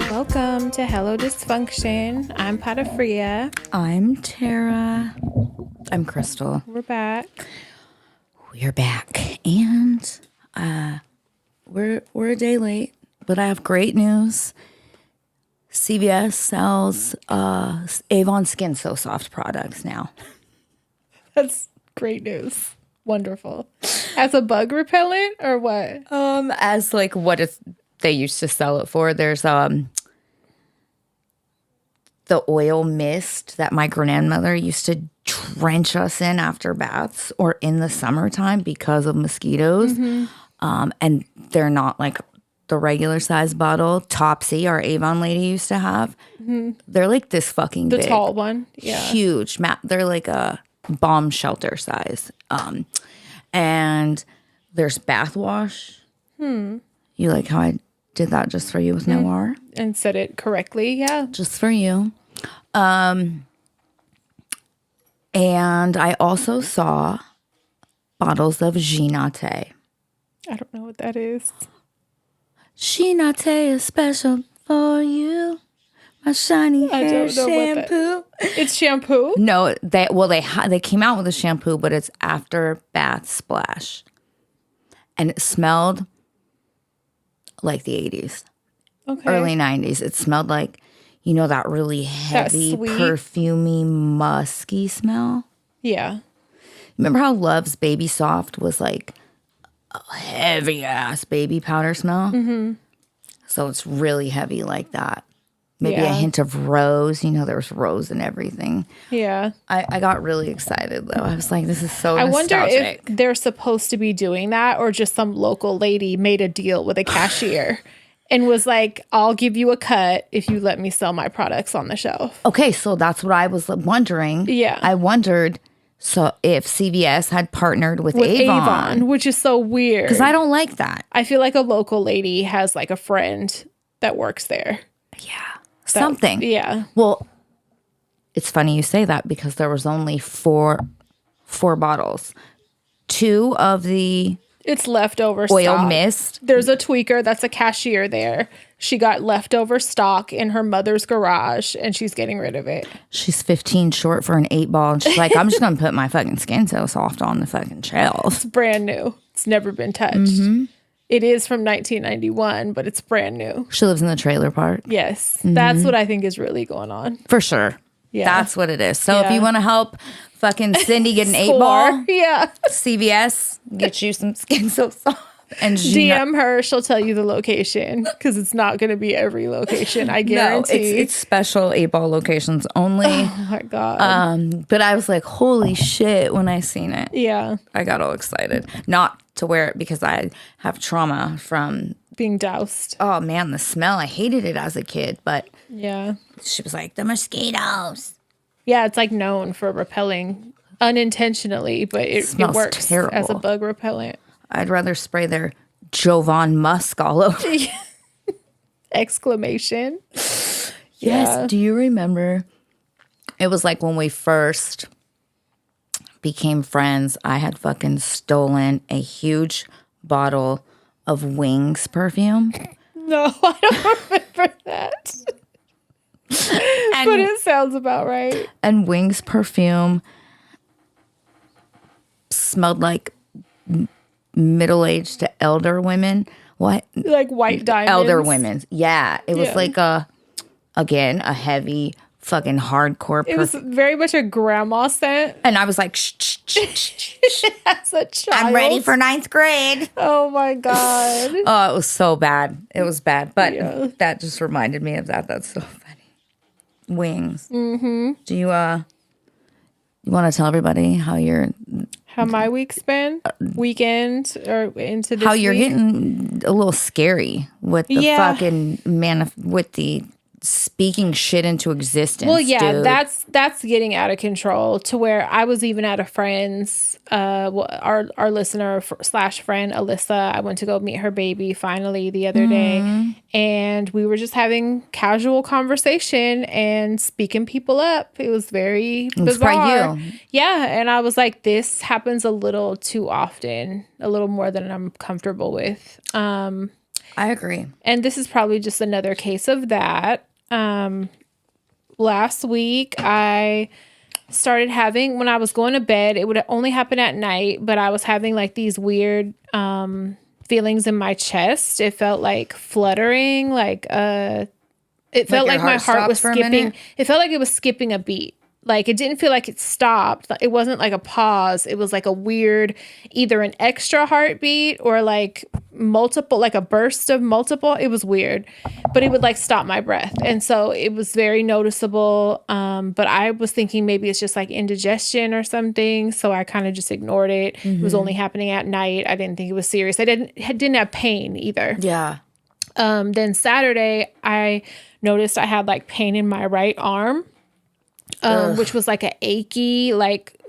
Welcome to Hello Dysfunction. I'm Patafria. I'm Tara. I'm Crystal. We're back. We're back, and we're a day late, but I have great news. CVS sells Avon Skin So Soft products now. That's great news. Wonderful. As a bug repellent or what? As like they used to sell it for. There's the oil mist that my grandmother used to drench us in after baths or in the summertime because of mosquitoes. And they're not like the regular size bottle. Topsy, our Avon lady used to have. They're like this fucking The big. tall one. Yeah. Huge. They're like a bomb shelter size. And there's bath wash. You like how I did that just for you with no R? And said it correctly. Yeah. Just for you. And I also saw bottles of Ginate. I don't know what that is. Ginate is special for you. My shiny hair shampoo. It's shampoo? No, they came out with a shampoo, but it's after bath splash. And it smelled like the 80s. Okay. Early 90s. It smelled like, you know, that really heavy, perfumey, musky smell. Yeah. Remember how Love's Baby Soft was like a heavy ass baby powder smell? So it's really heavy like that. Maybe a hint of rose. You know, there was rose in everything. Yeah. I got really excited, though. I was like, this is so I nostalgic. wonder if they're supposed to be doing that or just some local lady made a deal with a cashier and was like, I'll give you a cut if you let me sell my products on the shelf. Okay, so that's what I was wondering. Yeah. I wondered if CVS had partnered with Avon. Which is so weird. Because I don't like that. I feel like a local lady has like a friend that works there. Yeah. Something. Yeah. Well, it's funny you say that because there was only four bottles. 2 of the It's leftover oil stock. mist. There's a tweaker that's a cashier there. She got leftover stock in her mother's garage and she's getting rid of it. She's 15 short for an 8-ball. And she's like, I'm just going to put my fucking Skin So Soft on the fucking shelf. It's brand new. It's never been touched. It is from 1991, but it's brand new. She lives in the trailer park. Yes. That's what I think is really going on. For sure. Yeah. That's what it is. So if you want to help fucking Cindy get an Score. 8-ball, Yeah. CVS, get you some Skin So Soft. And DM her. She'll tell you the location because it's not going to be every location. I guarantee. No, it's special 8-ball locations only. Oh my God. But I was like, holy shit, when I seen it. Yeah. I got all excited. Not to wear it because I have trauma from Being doused. oh man, the smell. I hated it as a kid, but Yeah. she was like, the mosquitoes. Yeah, it's like known for repelling unintentionally, but it Smells works terrible. as a bug repellent. I'd rather spray their Jovan Musk all over. Exclamation. Yes. Yeah. Do you remember? It was like when we first became friends, I had fucking stolen a huge bottle of Wings perfume. No, I don't remember that. But it sounds about right. And Wings perfume smelled like middle-aged to elder women. What? Like white diamonds. Elder women. Yeah. It was Yeah. like a heavy fucking hardcore It was perfume. very much a grandma scent. And I was like, shh, shh, shh, shh. As a child. I'm ready for 9th grade. Oh my God. Oh, it was so bad. It was bad. But Yeah. that just reminded me of that. That's so funny. Wings. Mm-hmm. Do you want to tell everybody how my week's been? Weekend or into this how you're week? getting a little scary with the Yeah. fucking with the speaking shit into existence. Well, yeah, dude. that's getting out of control to where I was even at a friend's, our listener slash friend Alyssa. I went to go meet her baby finally the other day, and we were just having casual conversation and speaking people up. It was very bizarre. You. Yeah, and I was like, this happens a little too often, a little more than I'm comfortable with. I agree. And this is probably just another case of that. Last week I started having, when I was going to bed, it would only happen at night, but I was having like these weird feelings in my chest. It felt like fluttering, it felt like my heart was skipping. It felt like it was skipping a beat. Like, it didn't feel like it stopped. It wasn't like a pause. It was like a weird, either an extra heartbeat or like multiple, like a burst of multiple. It was weird, but it would like stop my breath. And so it was very noticeable. But I was thinking maybe it's just like indigestion or something. So I kind of just ignored it. It was only happening at night. I didn't think it was serious. I didn't have pain either. Yeah. Then Saturday, I noticed I had like pain in my right arm. Which was like an achy, like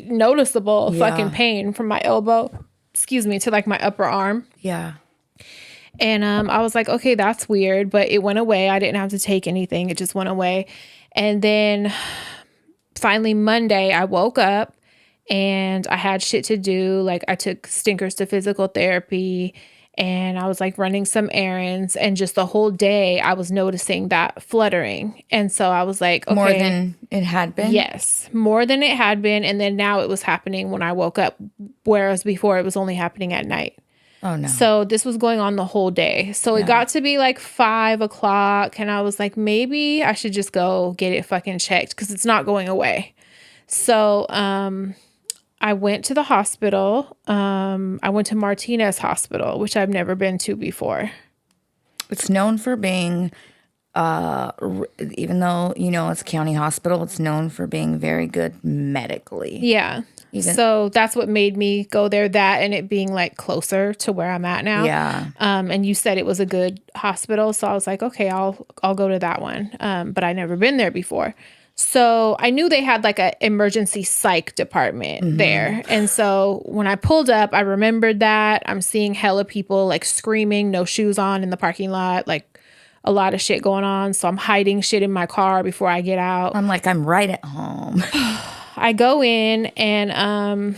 noticeable fucking pain from my elbow, to like my upper arm. Yeah. And I was like, okay, that's weird, but it went away. I didn't have to take anything. It just went away. And then finally Monday, I woke up and I had shit to do. Like, I took stinkers to physical therapy, and I was like running some errands, and just the whole day I was noticing that fluttering. And so I was like, okay. More than it had been? Yes, more than it had been. And then now it was happening when I woke up, whereas before it was only happening at night. Oh, no. So this was going on the whole day. So it got to be like 5 o'clock, and I was like, maybe I should just go get it fucking checked because it's not going away. So I went to the hospital. I went to Martinez Hospital, which I've never been to before. It's known for being, even though, it's a county hospital, it's known for being very good medically. Yeah. So that's what made me go there, that and it being like closer to where I'm at now. Yeah. And you said it was a good hospital. So I was like, okay, I'll go to that one. But I'd never been there before. So I knew they had like an emergency psych department there. And so when I pulled up, I remembered that. I'm seeing hella people like screaming, no shoes on in the parking lot, like a lot of shit going on. So I'm hiding shit in my car before I get out. I'm like, I'm right at home. I go in, and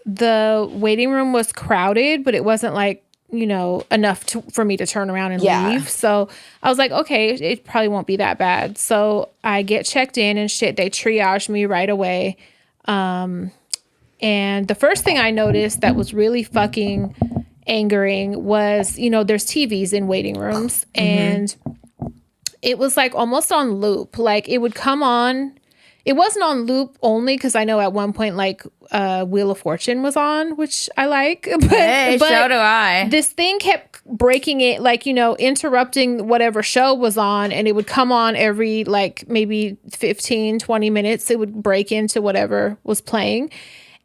the waiting room was crowded, but it wasn't like, enough for me to turn around and leave. So I was like, okay, it probably won't be that bad. So I get checked in and shit. They triaged me right away. And the first thing I noticed that was really fucking angering was, there's TVs in waiting rooms, and it was like almost on loop. Like, it would come on. It wasn't on loop only because I know at one point, like, Wheel of Fortune was on, which I like. But, hey, so do I. This thing kept breaking it, like, interrupting whatever show was on, and it would come on every, like, maybe 15, 20 minutes. It would break into whatever was playing.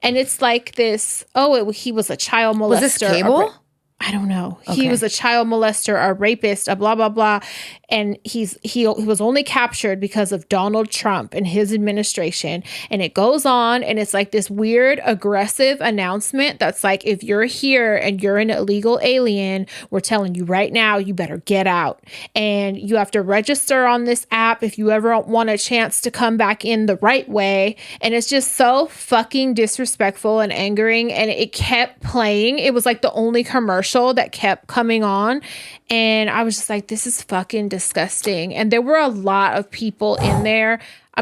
And it's like this, he was a child molester. Was this cable? I don't know. Okay. He was a child molester, a rapist, a blah, blah, blah. And he was only captured because of Donald Trump and his administration. And it goes on, and it's like this weird, aggressive announcement that's like, if you're here and you're an illegal alien, we're telling you right now, you better get out. And you have to register on this app if you ever want a chance to come back in the right way. And it's just so fucking disrespectful and angering. And it kept playing. It was like the only commercial that kept coming on, and I was just like, this is fucking disgusting. And there were a lot of people in there. I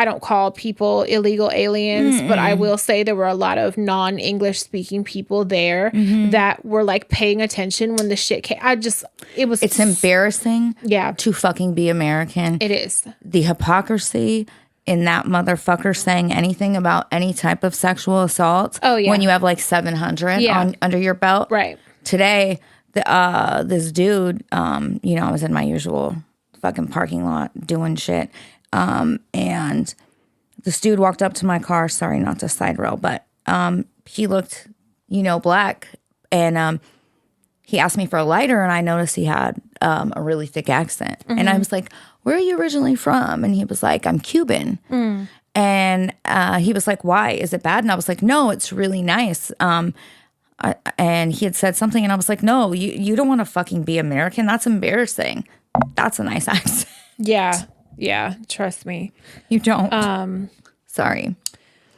don't call people illegal aliens, but I will say there were a lot of non-English speaking people there that were like paying attention when the shit came. It's embarrassing yeah, to fucking be American. it is. The hypocrisy in that motherfucker saying anything about any type of sexual assault. Oh, yeah. When you have like 700 under your belt. Right. Today, this dude, I was in my usual fucking parking lot doing shit. And this dude walked up to my car. Sorry, not to side rail, but he looked, black. And he asked me for a lighter, and I noticed he had a really thick accent. And I was like, where are you originally from? And he was like, I'm Cuban. And he was like, why? Is it bad? And I was like, no, it's really nice. And he had said something, and I was like, no, you don't want to fucking be American. That's embarrassing. That's a nice accent. Yeah. Yeah. Trust me. You don't. Sorry.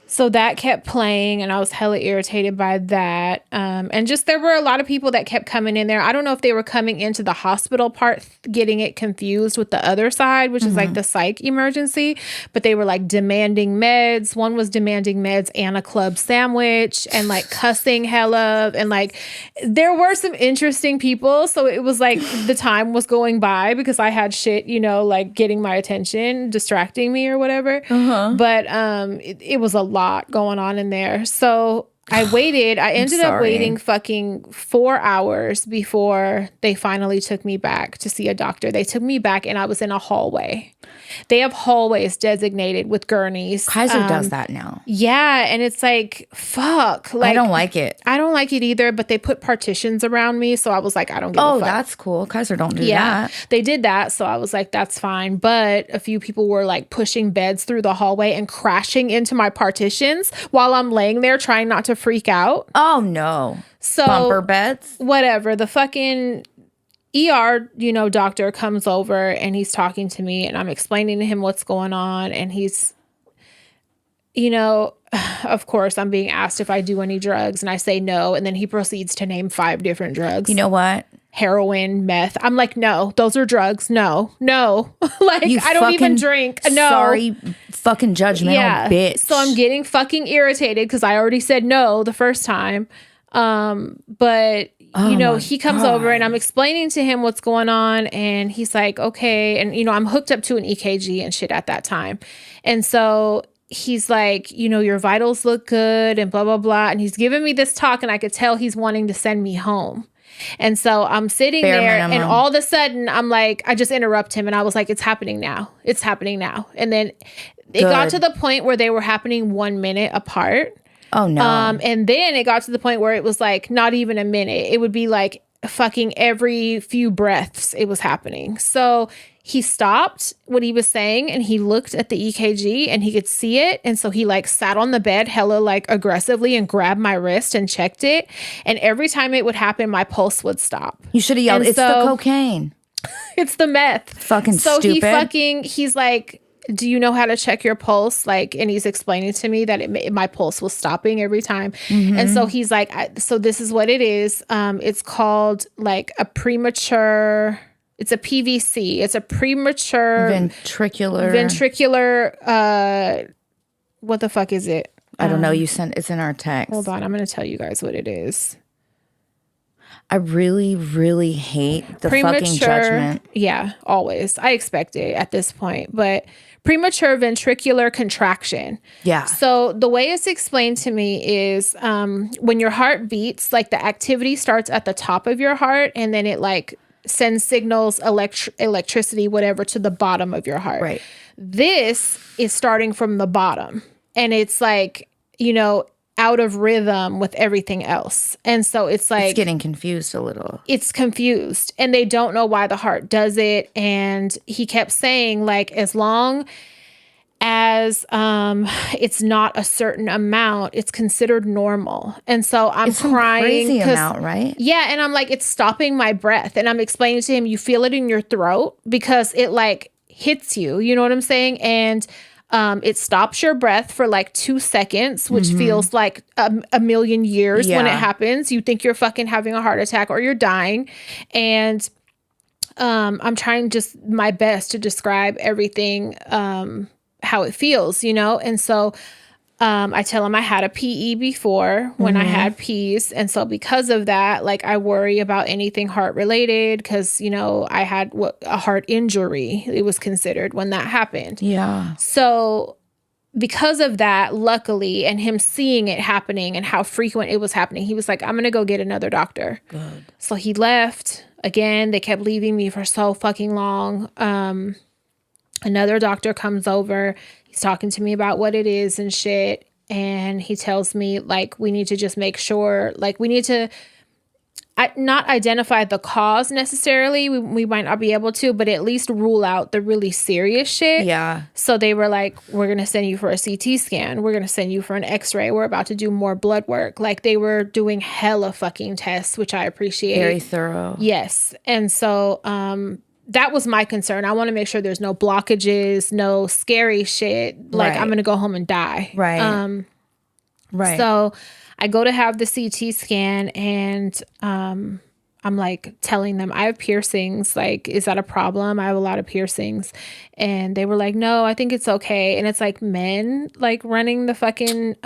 So that kept playing, and I was hella irritated by that. And just there were a lot of people that kept coming in there. I don't know if they were coming into the hospital part, getting it confused with the other side, which is like the psych emergency, but they were like demanding meds. One was demanding meds and a club sandwich and like cussing hella. And like there were some interesting people. So it was like the time was going by because I had shit, you know, like getting my attention, distracting me or whatever. But it was a lot going on in there. So I waited. I ended up waiting fucking 4 hours before they finally took me back to see a doctor. They took me back, and I was in a hallway. They have hallways designated with gurneys. Kaiser does that now. Yeah, and it's like, fuck. Like, I don't like it. I don't like it either, but they put partitions around me, so I was like, I don't give a fuck. Oh, that's cool. Kaiser don't do that. They did that, so I was like, that's fine. But a few people were like pushing beds through the hallway and crashing into my partitions while I'm laying there trying not to freak out. Oh, no. So bumper beds? Whatever. The fucking ER, you know, doctor comes over, and he's talking to me, and I'm explaining to him what's going on. And he's, you know, of course, I'm being asked if I do any drugs, and I say no. And then he proceeds to name 5 different drugs. You know what? Heroin, meth. I'm like, no, those are drugs. No. Like, I don't even drink. No. Sorry, fucking judgmental bitch. So I'm getting fucking irritated because I already said no the first time. But you know, he comes over, and I'm explaining to him what's going on, and he's like, okay. And, you know, I'm hooked up to an EKG and shit at that time. And so he's like, you know, your vitals look good and blah, blah, blah. And he's giving me this talk, and I could tell he's wanting to send me home. And so I'm sitting there, and all of a sudden I'm like, I just interrupt him, and I was like, it's happening now. It's happening now. And then it got to the point where they were happening 1 minute apart. Oh, no. And then it got to the point where it was like not even a minute. It would be like fucking every few breaths it was happening. So he stopped what he was saying, and he looked at the EKG, and he could see it. And so he like sat on the bed hella like aggressively and grabbed my wrist and checked it. And every time it would happen, my pulse would stop. You should have yelled, it's the cocaine. It's the meth. Fucking stupid. He's like, do you know how to check your pulse? Like, and he's explaining to me that my pulse was stopping every time. And so he's like, so this is what it is. It's called like a premature, it's a PVC. It's a premature ventricular, what the fuck is it? I don't know. It's in our text. Hold on. I'm going to tell you guys what it is. I really, really hate the fucking judgment. Yeah, always. I expect it at this point, but premature ventricular contraction. Yeah. So the way it's explained to me is when your heart beats, like the activity starts at the top of your heart, and then it like sends signals, electricity, whatever, to the bottom of your heart. Right. This is starting from the bottom, and it's like, you know, out of rhythm with everything else. And so it's like, it's getting confused a little. It's confused, and they don't know why the heart does it. And he kept saying, like, as long as it's not a certain amount, it's considered normal. And so I'm crying. Crazy amount, right? Yeah. And I'm like, it's stopping my breath. And I'm explaining to him, you feel it in your throat because it like hits you. You know what I'm saying? And it stops your breath for like 2 seconds, which feels like a million years when it happens. You think you're fucking having a heart attack or you're dying. And I'm trying just my best to describe everything, how it feels, you know? And so I tell him I had a PE before when I had P's. And so because of that, like I worry about anything heart related because, you know, I had a heart injury. It was considered when that happened. Yeah. So because of that, luckily, and him seeing it happening and how frequent it was happening, he was like, I'm going to go get another doctor. Good. So he left. Again, they kept leaving me for so fucking long. Another doctor comes over. He's talking to me about what it is and shit. And he tells me, like, we need to just make sure, like, we need to not identify the cause necessarily. We might not be able to, but at least rule out the really serious shit. Yeah. So they were like, we're going to send you for a CT scan. We're going to send you for an x-ray. We're about to do more blood work. Like they were doing hella fucking tests, which I appreciate. Very thorough. Yes. And so that was my concern. I want to make sure there's no blockages, no scary shit. Like I'm going to go home and die. Right. Right. So I go to have the CT scan and I'm like telling them I have piercings. Like, is that a problem? I have a lot of piercings. And they were like, no, I think it's okay. And it's like men like running the fucking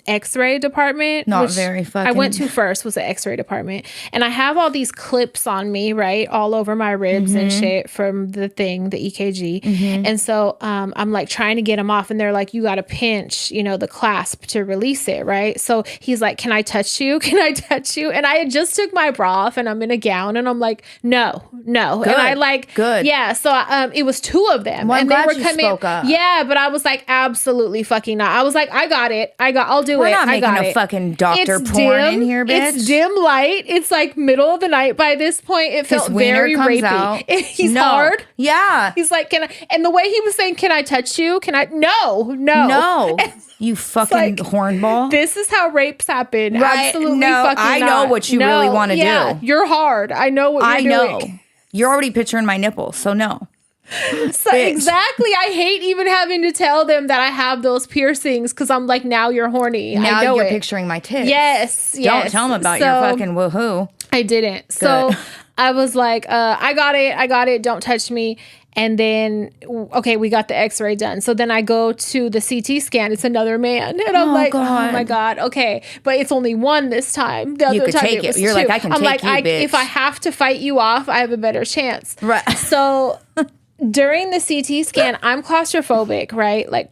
x-ray department. Not very fucking. I went to first was the x-ray department. And I have all these clips on me, right? All over my ribs and shit from the thing, the EKG. And so I'm like trying to get them off. And they're like, you got to pinch, the clasp to release it, right? So he's like, can I touch you? Can I touch you? And I had just took my bra off and I'm in a gown and I'm like, no. Good. And I like, good. Yeah. So it was two of them. Well, and I'm they glad were you coming. spoke up. Yeah, but I was like, absolutely fucking not. I was like, I'll do We're it. not I got making a it. fucking doctor It's porn dim. in here, bitch. It's dim light. It's like middle of the night by this point. It felt very comes rapey. out. He's No. hard. Yeah. He's like, can I? And the way he was saying, can I touch you? Can I? No. You fucking like, hornball. This is how rapes happen. Right. Absolutely No, fucking I know not. what you really wanna do. You're hard. I know what you're know. doing. You're already picturing my nipples, so no. So exactly. I hate even having to tell them that I have those piercings because I'm like, now you're horny. Now I know you're it. picturing my tits. Yes. Don't tell them about your fucking woohoo. I didn't. So I was like, I got it. Don't touch me. And then, okay, we got the x-ray done. So then I go to the CT scan. It's another man. And I'm like, God. oh my God. Okay. But it's only one this time. The You other could time take it. was You're two. like, I can I'm take like, you, bitch. if I have to fight you off, I have a better chance. Right. So during the CT scan, I'm claustrophobic, right? Like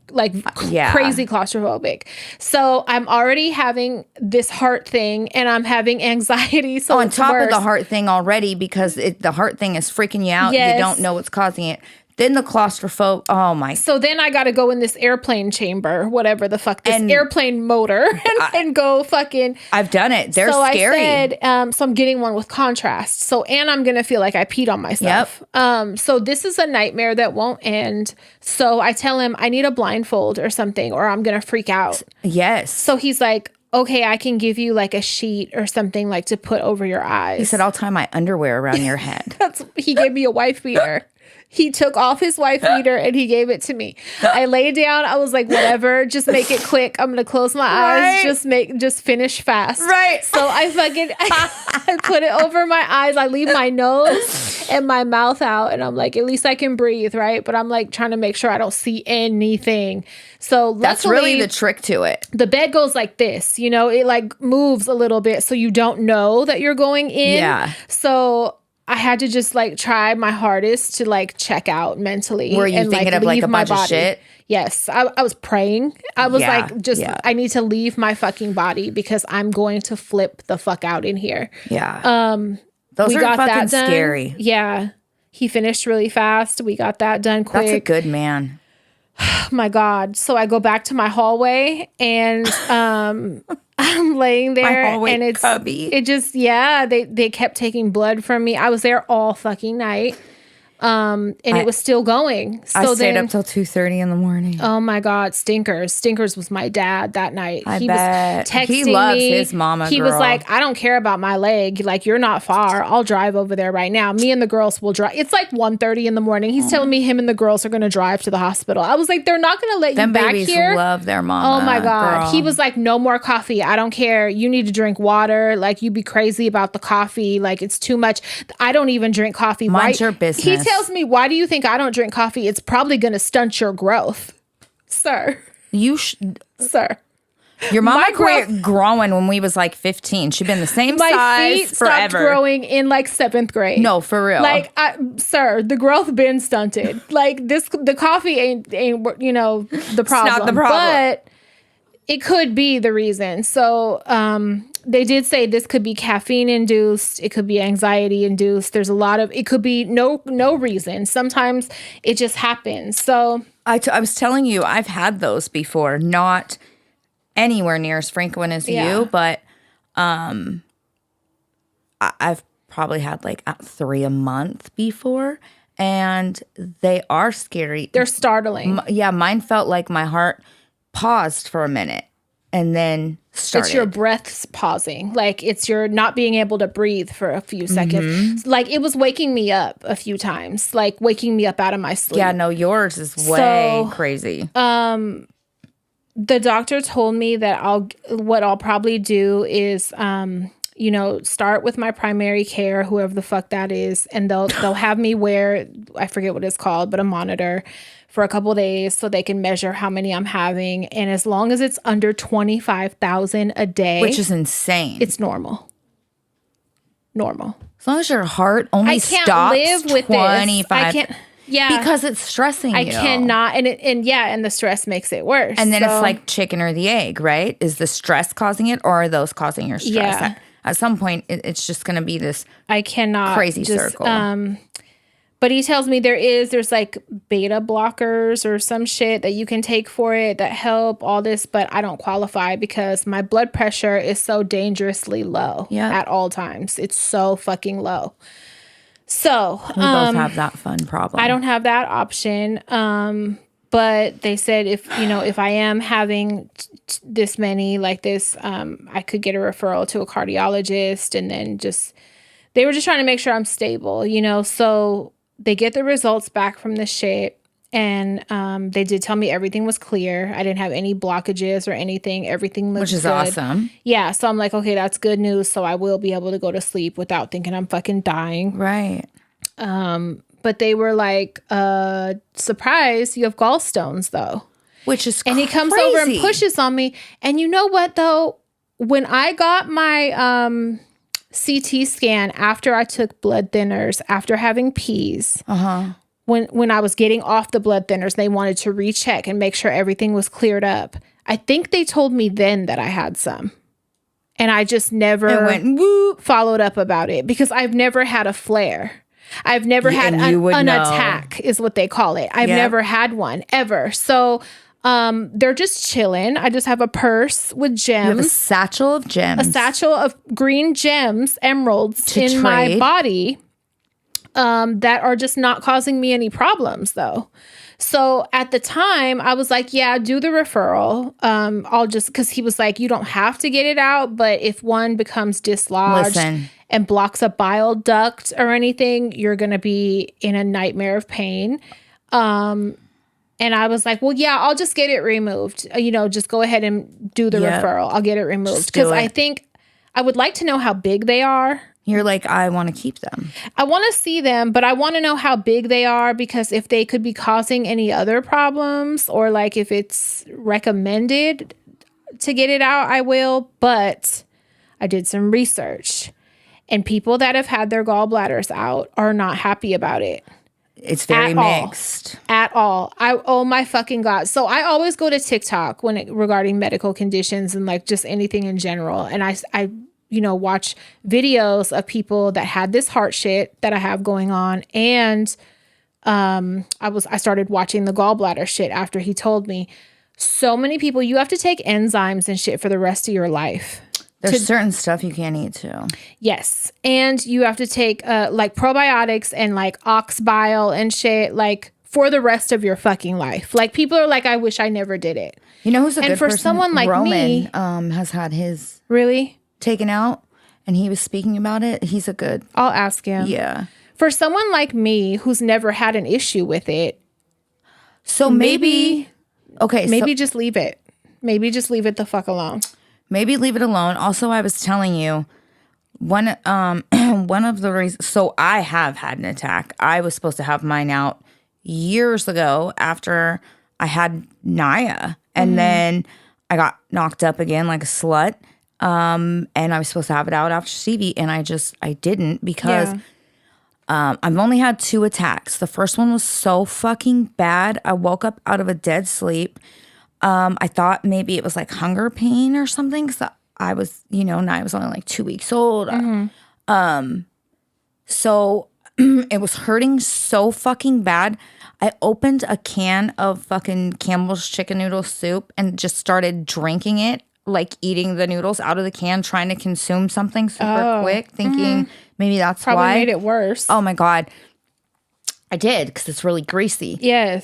crazy claustrophobic. So I'm already having this heart thing and I'm having anxiety. So On it's top worse. of the heart thing already, because the heart thing is freaking you out. Yes. You don't know what's causing it. Then the claustrophobic. Oh my. So then I got to go in this airplane chamber, whatever the fuck, this airplane motor and go fucking. I've done it. They're so scary. I said, so I'm getting one with contrast. So, and I'm going to feel like I peed on myself. Yep. So this is a nightmare that won't end. So I tell him I need a blindfold or something, or I'm going to freak out. Yes. So he's like, okay, I can give you like a sheet or something like to put over your eyes. He said, I'll tie my underwear around your head. He gave me a wife beater. He took off his wife beater and he gave it to me. I laid down. I was like, whatever, just make it quick. I'm gonna close my eyes. Just finish fast. Right. So I put it over my eyes. I leave my nose and my mouth out, and I'm like, at least I can breathe, right? But I'm like trying to make sure I don't see anything. So That's luckily, really the trick to it. the bed goes like this, it like moves a little bit, so you don't know that you're going in. Yeah. So I had to just like try my hardest to like check out mentally. Were you and, thinking of like leave a my bunch of body. shit? Yes. I was praying. I was Yeah, I need to leave my fucking body because I'm going to flip the fuck out in here. Yeah. Those We are got fucking that done. scary. Yeah. He finished really fast. We got that done quick. That's a good man. Oh my God. So I go back to my hallway and I'm laying there hallway and cubby. They kept taking blood from me. I was there all fucking night. And it was still going. So I stayed up till 2:30 in the morning. oh my God, Stinkers. Stinkers was my dad that night. I He bet. was texting He loves me. his mama, He was girl. like, I don't care about my leg. Like, you're not far. I'll drive over there right now. Me and the girls will drive. It's like 1:30 in the morning. He's telling me him and the girls are going to drive to the hospital. I was like, they're not going to let Them you back babies here. love their mama. Oh my God. girl. He was like, no more coffee. I don't care. You need to drink water. Like, you be crazy about the coffee. Like, it's too much. I don't even drink coffee. Mind your business. He tells me, why do you think I don't drink coffee? It's probably going to stunt your growth. Sir. Sir. Your mama My quit growing when we was like 15. She'd been the same My size feet stopped forever. growing in like 7th grade. No, for real. Like, sir, the growth been stunted. Like the coffee ain't the problem. not the problem. But it could be the reason. So they did say this could be caffeine induced. It could be anxiety induced. There's a lot of, it could be no reason. Sometimes it just happens. So I was telling you, I've had those before. Not anywhere near as frequent as Yeah. you, but I've probably had like 3 a month before, and they are scary. They're startling. Yeah, mine felt like my heart paused for a minute and then started. It's your breaths pausing. Like it's your not being able to breathe for a few seconds. Like it was waking me up a few times, like waking me up out of my sleep. Yeah, no, yours is way crazy. The doctor told me that what I'll probably do is start with my primary care, whoever the fuck that is, and they'll have me wear, I forget what it's called, but a monitor for a couple of days so they can measure how many I'm having. And as long as it's under 25,000 a day, which is insane. It's normal. Normal. As long as your heart only stops live with 25. I can't. Yeah, because it's stressing you. I cannot, and the stress makes it worse. And then it's like chicken or the egg, right? Is the stress causing it, or are those causing your stress? Yeah. At some point, it's just going to be this crazy circle. But he tells me there's like beta blockers or some shit that you can take for it that help all this, but I don't qualify because my blood pressure is so dangerously low at all times. It's so fucking low. So we both have that fun problem. I don't have that option. But they said if I am having this many like this, I could get a referral to a cardiologist, and then they were just trying to make sure I'm stable, so they get the results back from the shit. And they did tell me everything was clear. I didn't have any blockages or anything. Everything looks good. Which is awesome. Yeah. So I'm like, okay, that's good news. So I will be able to go to sleep without thinking I'm fucking dying. Right. But they were like, surprise, you have gallstones though. Which is And he comes over and pushes on me. And you know what though? When I got my CT scan after I took blood thinners, after having P's, when I was getting off the blood thinners, they wanted to recheck and make sure everything was cleared up. I think they told me then that I had some. And I just never followed up about it because I've never had a flare. I've never had an attack is what they call it. I've never had one ever. So they're just chilling. I just have a purse with gems. You have a satchel of gems. A satchel of green gems, emeralds in my body. That are just not causing me any problems though. So at the time I was like, yeah, do the referral. I'll just, cause he was like, you don't have to get it out, but if one becomes dislodged and blocks a bile duct or anything, you're going to be in a nightmare of pain. And I was like, well, yeah, I'll just get it removed. Just go ahead and do the referral. I'll get it removed. Cause I think I would like to know how big they are. You're like, I want to keep them. I want to see them, but I want to know how big they are because if they could be causing any other problems or like if it's recommended to get it out, I will. But I did some research and people that have had their gallbladders out are not happy about it. It's very mixed. At all. Oh my fucking God. So I always go to TikTok regarding medical conditions and like just anything in general. And I watch videos of people that had this heart shit that I have going on. And I started watching the gallbladder shit after he told me. So many people, you have to take enzymes and shit for the rest of your life. There's certain stuff you can't eat too. Yes. And you have to take like probiotics and like ox bile and shit like for the rest of your fucking life. Like people are like, I wish I never did it. You know who's a good person? And for someone like me. Has had his. Really? Taken out, and he was speaking about it. He's a good. I'll ask him. Yeah. For someone like me who's never had an issue with it. So maybe just leave it. Maybe just leave it the fuck alone. Maybe leave it alone. Also, I was telling you one of the reasons. So I have had an attack. I was supposed to have mine out years ago after I had Naya, and then I got knocked up again like a slut. And I was supposed to have it out after Stevie, and I didn't because I've only had 2 attacks. The first one was so fucking bad. I woke up out of a dead sleep. I thought maybe it was like hunger pain or something because I was, I was only like 2 weeks old. So it was hurting so fucking bad. I opened a can of fucking Campbell's chicken noodle soup and just started drinking it like eating the noodles out of the can, trying to consume something super quick, thinking maybe that's Probably why. made it worse. Oh my God. I did, because it's really greasy. Yes.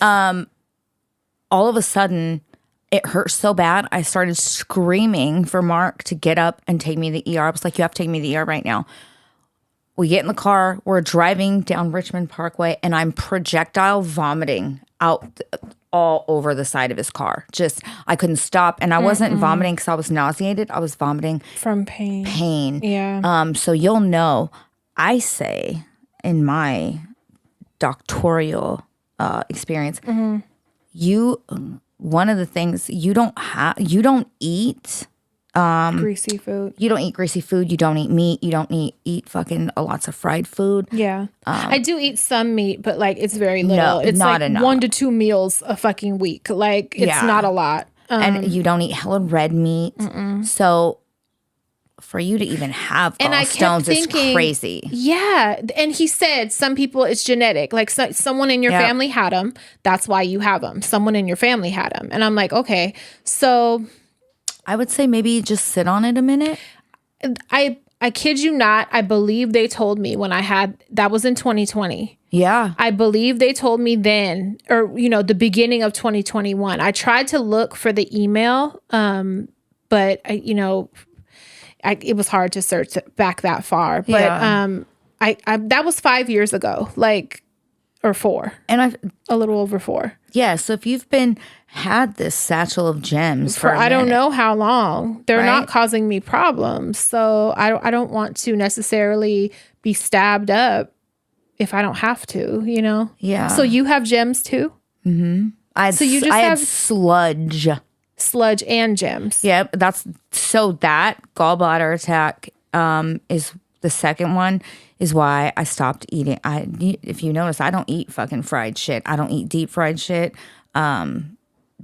All of a sudden, it hurt so bad. I started screaming for Mark to get up and take me to the ER. I was like, you have to take me to the ER right now. We get in the car. We're driving down Richmond Parkway, and I'm projectile vomiting out all over the side of his car. Just, I couldn't stop. And I wasn't vomiting because I was nauseated. I was vomiting from pain. Pain. So you'll know, I say in my doctoral experience, one of the things you don't eat Greasy food. You don't eat greasy food. You don't eat meat. You don't eat fucking lots of fried food. Yeah. I do eat some meat, but like it's very little. No, it's not like enough. 1 to 2 meals a fucking week. Like it's not a lot. And you don't eat hella red meat. So for you to even have gallstones is crazy. Yeah. And he said some people it's genetic. Like someone in your family had them. That's why you have them. Someone in your family had them. And I'm like, okay. So I would say maybe just sit on it a minute. I kid you not. I believe they told me when that was in 2020. Yeah. I believe they told me then, or, the beginning of 2021. I tried to look for the email, but, it was hard to search back that far. But that was 5 years ago, or 4. And a little over 4. Yeah. So if you've had this satchel of gems for I don't know how long, they're not causing me problems. So I don't want to necessarily be stabbed up if I don't have to, Yeah. So you have gems too? Mm-hmm. I had sludge. Sludge and gems. Yep. That gallbladder attack is the second one, is why I stopped eating. If you notice, I don't eat fucking fried shit. I don't eat deep fried shit.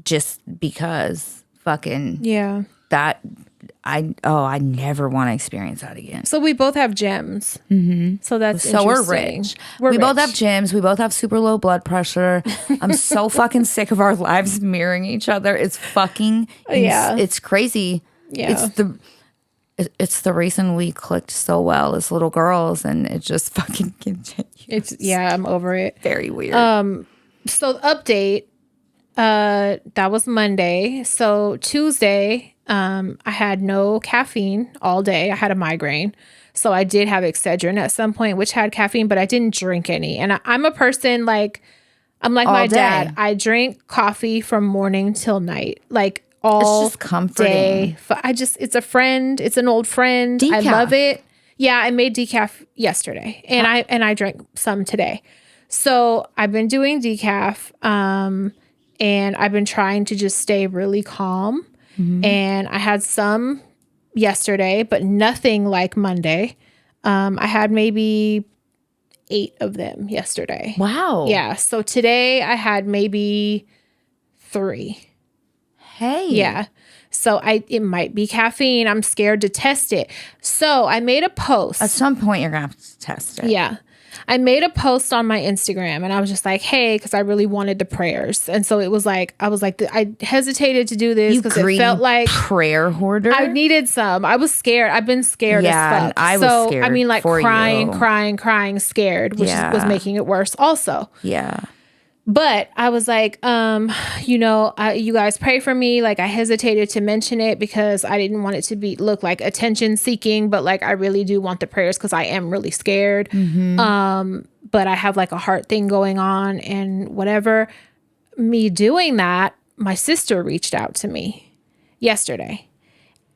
Just because fucking that I never want to experience that again. So we both have gems. Mm-hmm. So that's interesting. We're rich. We both have gems. We both have super low blood pressure. I'm so fucking sick of our lives mirroring each other. It's fucking it's crazy. Yeah. It's the reason we clicked so well as little girls, and it just fucking continues. I'm over it. Very weird. So update. That was Monday. So Tuesday, I had no caffeine all day. I had a migraine. So I did have Excedrin at some point, which had caffeine, but I didn't drink any. And I'm a person I'm like all my day. dad. I drink coffee from morning till night. Like all it's just comforting. Day. It's a friend. It's an old friend. Decaf. I love it. Yeah. I made decaf yesterday and I drank some today. So I've been doing decaf. And I've been trying to just stay really calm. Mm-hmm. And I had some yesterday, but nothing like Monday. I had maybe 8 of them yesterday. Wow. Yeah. So today I had maybe 3. Hey. Yeah. So it might be caffeine. I'm scared to test it. So I made a post. At some point you're going to have to test it. Yeah. I made a post on my Instagram and I was just like, hey, because I really wanted the prayers. And so it was like, I hesitated to do this because it felt like prayer hoarder. I needed some. I was scared. I've been scared as fuck. I was scared. I mean, like crying, scared, which was making it worse also. Yeah. But I was like, you guys pray for me. Like I hesitated to mention it because I didn't want it to look like attention seeking, but like I really do want the prayers because I am really scared. Mm-hmm. But I have like a heart thing going on and whatever. Me doing that, my sister reached out to me yesterday.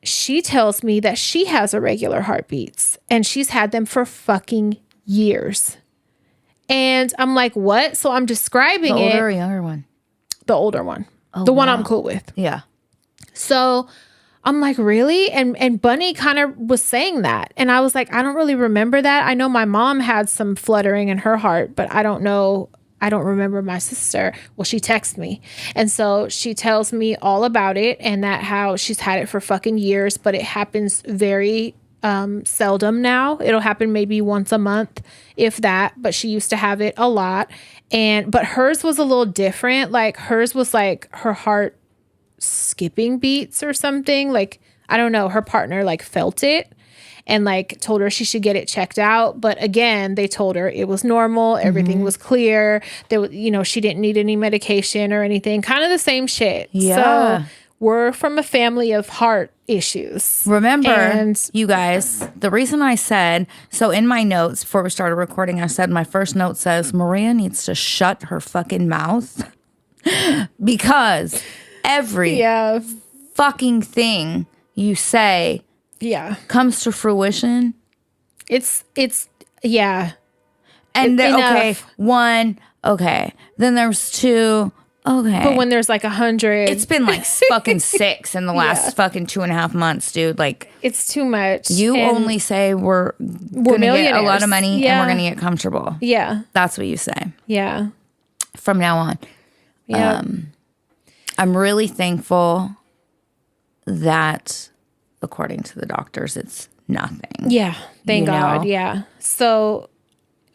She tells me that she has irregular heartbeats and she's had them for fucking years. And I'm like, what? So I'm describing the older or younger one? The older one. The one I'm cool with. Yeah. So I'm like, really? And Bunny kind of was saying that. And I was like, I don't really remember that. I know my mom had some fluttering in her heart, but I don't know. I don't remember my sister. Well, she texted me. And so she tells me all about it and that how she's had it for fucking years, but it happens very seldom now. It'll happen maybe once a month, if that, but she used to have it a lot. But hers was a little different. Like hers was like her heart skipping beats or something, like I don't know, her partner like felt it and like told her she should get it checked out. But again, they told her it was normal. Everything was clear. There was, you know, she didn't need any medication or anything. Kind of the same shit. Yeah. So we're from a family of heart issues. Remember, you guys, the reason I said, so in my notes before we started recording, I said my first note says Maria needs to shut her fucking mouth because every fucking thing you say comes to fruition. It's yeah. And then, okay, one, okay. Then there's two, okay. But when there's like 100. It's been like fucking 6 in the last fucking 2.5 months, dude. Like, it's too much. You only say we're gonna get a lot of money and we're gonna get comfortable. Yeah. That's what you say. Yeah. From now on. Yeah. I'm really thankful that according to the doctors, it's nothing. Yeah. Thank God. Yeah. So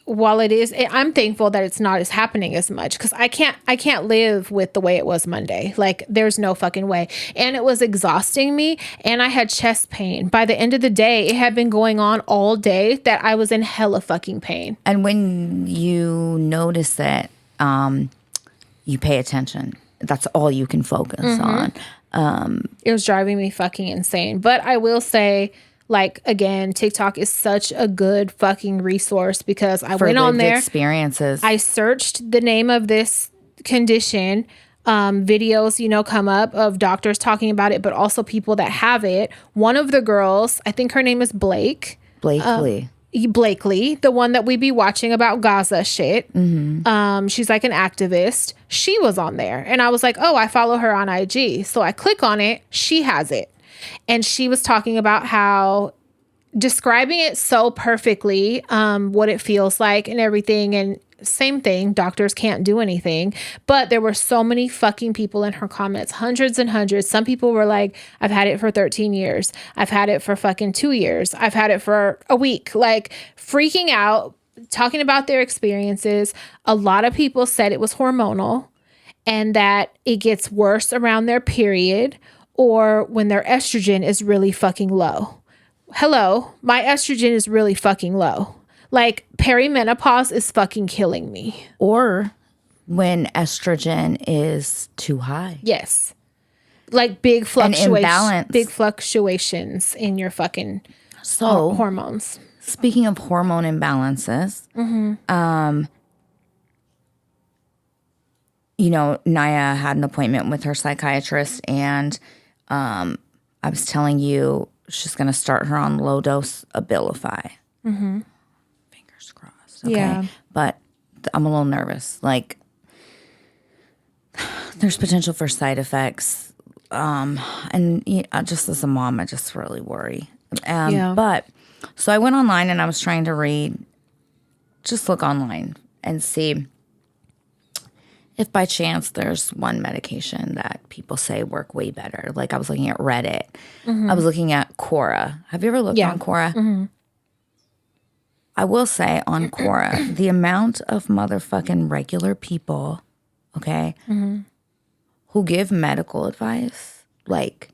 while it is, I'm thankful that it's not as happening as much because I can't live with the way it was Monday. Like there's no fucking way. And it was exhausting me and I had chest pain. By the end of the day, it had been going on all day that I was in hella fucking pain. And when you notice it, you pay attention. That's all you can focus on. It was driving me fucking insane. But I will say, like, again, TikTok is such a good fucking resource because I went on there. Experiences. I searched the name of this condition. Videos, you know, come up of doctors talking about it, but also people that have it. One of the girls, I think her name is Blakely, the one that we be watching about Gaza shit. She's like an activist. She was on there. And I was like, oh, I follow her on IG. So I click on it. She has it. And she was talking about how describing it so perfectly, what it feels like and everything. And same thing, doctors can't do anything. But there were so many fucking people in her comments, hundreds and hundreds. Some people were like, I've had it for 13 years. I've had it for fucking 2 years. I've had it for a week. Like freaking out, talking about their experiences. A lot of people said it was hormonal and that it gets worse around their period or when their estrogen is really fucking low. Hello, my estrogen is really fucking low. Like perimenopause is fucking killing me. Or when estrogen is too high. Yes. Like big fluctuations in your fucking hormones. Speaking of hormone imbalances, you know, Naya had an appointment with her psychiatrist and I was telling you she's going to start her on low dose Abilify. Fingers crossed. Okay. Yeah. But I'm a little nervous. Like, there's potential for side effects. And just as a mom, I just really worry. But so I went online and I was trying to look online and see if by chance there's one medication that people say work way better. Like I was looking at Reddit. I was looking at Quora. Have you ever looked on Quora? I will say on Quora, the amount of motherfucking regular people, okay, who give medical advice, like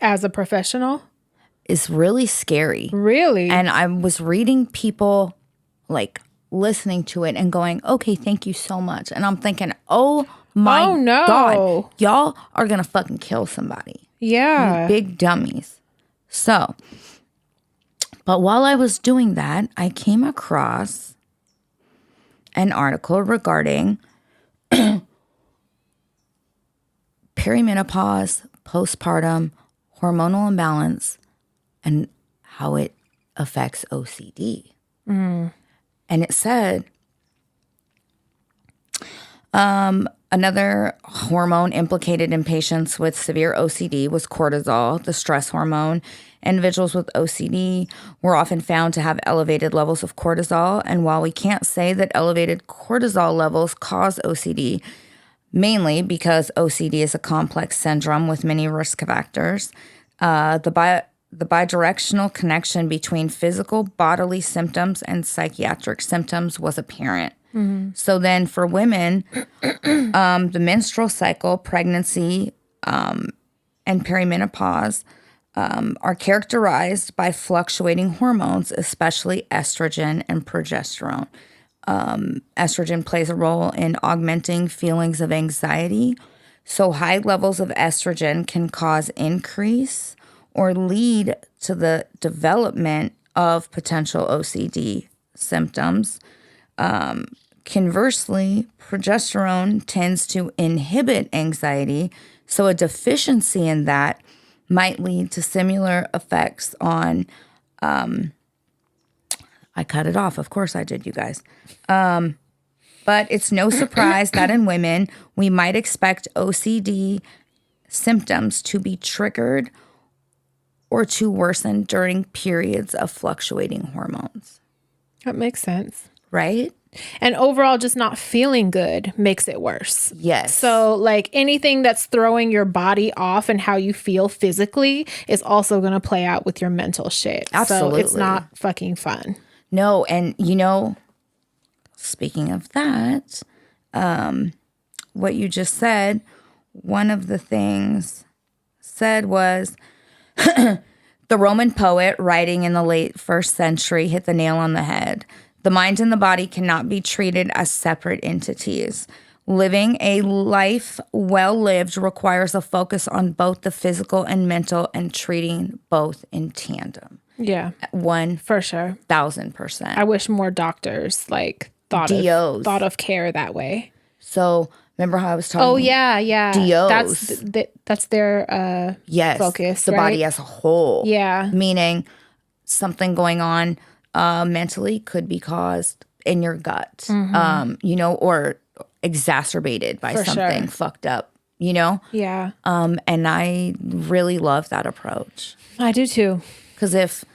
as a professional, is really scary. Really? And I was reading people like listening to it and going, okay, thank you so much. And I'm thinking, oh my God, y'all are going to fucking kill somebody. Yeah. You big dummies. So, but while I was doing that, I came across an article regarding perimenopause, postpartum, hormonal imbalance, and how it affects OCD. And it said, another hormone implicated in patients with severe OCD was cortisol, the stress hormone. Individuals with OCD were often found to have elevated levels of cortisol. And while we can't say that elevated cortisol levels cause OCD, mainly because OCD is a complex syndrome with many risk factors, the bidirectional connection between physical bodily symptoms and psychiatric symptoms was apparent. So then for women, the menstrual cycle, pregnancy, and perimenopause are characterized by fluctuating hormones, especially estrogen and progesterone. Estrogen plays a role in augmenting feelings of anxiety. So high levels of estrogen can cause increase or lead to the development of potential OCD symptoms. Conversely, progesterone tends to inhibit anxiety, so a deficiency in that might lead to similar effects on, I cut it off. Of course I did, you guys. But it's no surprise that in women, we might expect OCD symptoms to be triggered or to worsen during periods of fluctuating hormones. That makes sense. Right? And overall, just not feeling good makes it worse. Yes. So, like, anything that's throwing your body off and how you feel physically is also going to play out with your mental shit. Absolutely. So it's not fucking fun. No, and speaking of that, what you just said, one of the things said was the Roman poet writing in the late 1st century hit the nail on the head. The mind and the body cannot be treated as separate entities. Living a life well lived requires a focus on both the physical and mental and treating both in tandem. Yeah. For sure. 1,000%. I wish more doctors thought of care that way. So remember how I was talking? Oh yeah. DOs. That's their focus. The right? body as a whole. Yeah. Meaning something going on mentally could be caused in your gut, or exacerbated by something fucked up, Yeah. And I really love that approach. I do too. Because if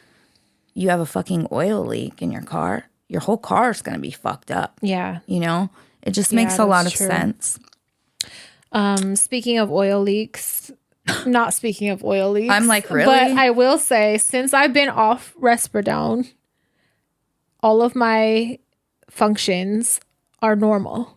you have a fucking oil leak in your car, your whole car is going to be fucked up. Yeah. It just makes a lot of sense. Speaking of oil leaks, not speaking of oil leaks. I'm like, really? But I will say, since I've been off Risperidone, all of my functions are normal.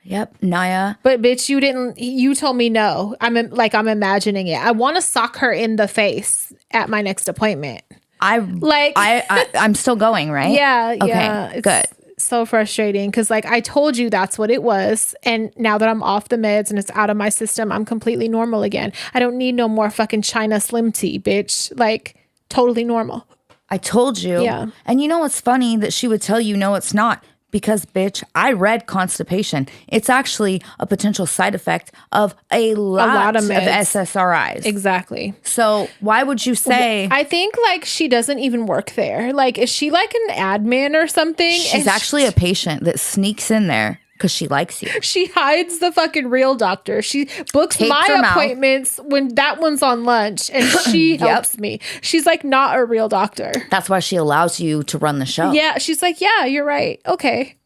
Yep, Naya. But bitch, you told me no. I'm imagining it. I want to sock her in the face at my next appointment. I'm still going, right? Yeah. Okay, yeah. It's good. so frustrating because I told you that's what it was. And now that I'm off the meds and it's out of my system, I'm completely normal again. I don't need no more fucking China Slim tea, bitch. Totally normal. I told you. Yeah. And you know what's funny? That she would tell you, no, it's not. Because, bitch, I read constipation. It's actually a potential side effect of a lot of SSRIs. Exactly. So why would you say... I think, she doesn't even work there. Is she an admin or something? She's actually a patient that sneaks in there because she likes you. She hides the fucking real doctor. She books my appointments when that one's on lunch, and she helps me. She's not a real doctor. That's why she allows you to run the show. Yeah, she's yeah, you're right. Okay.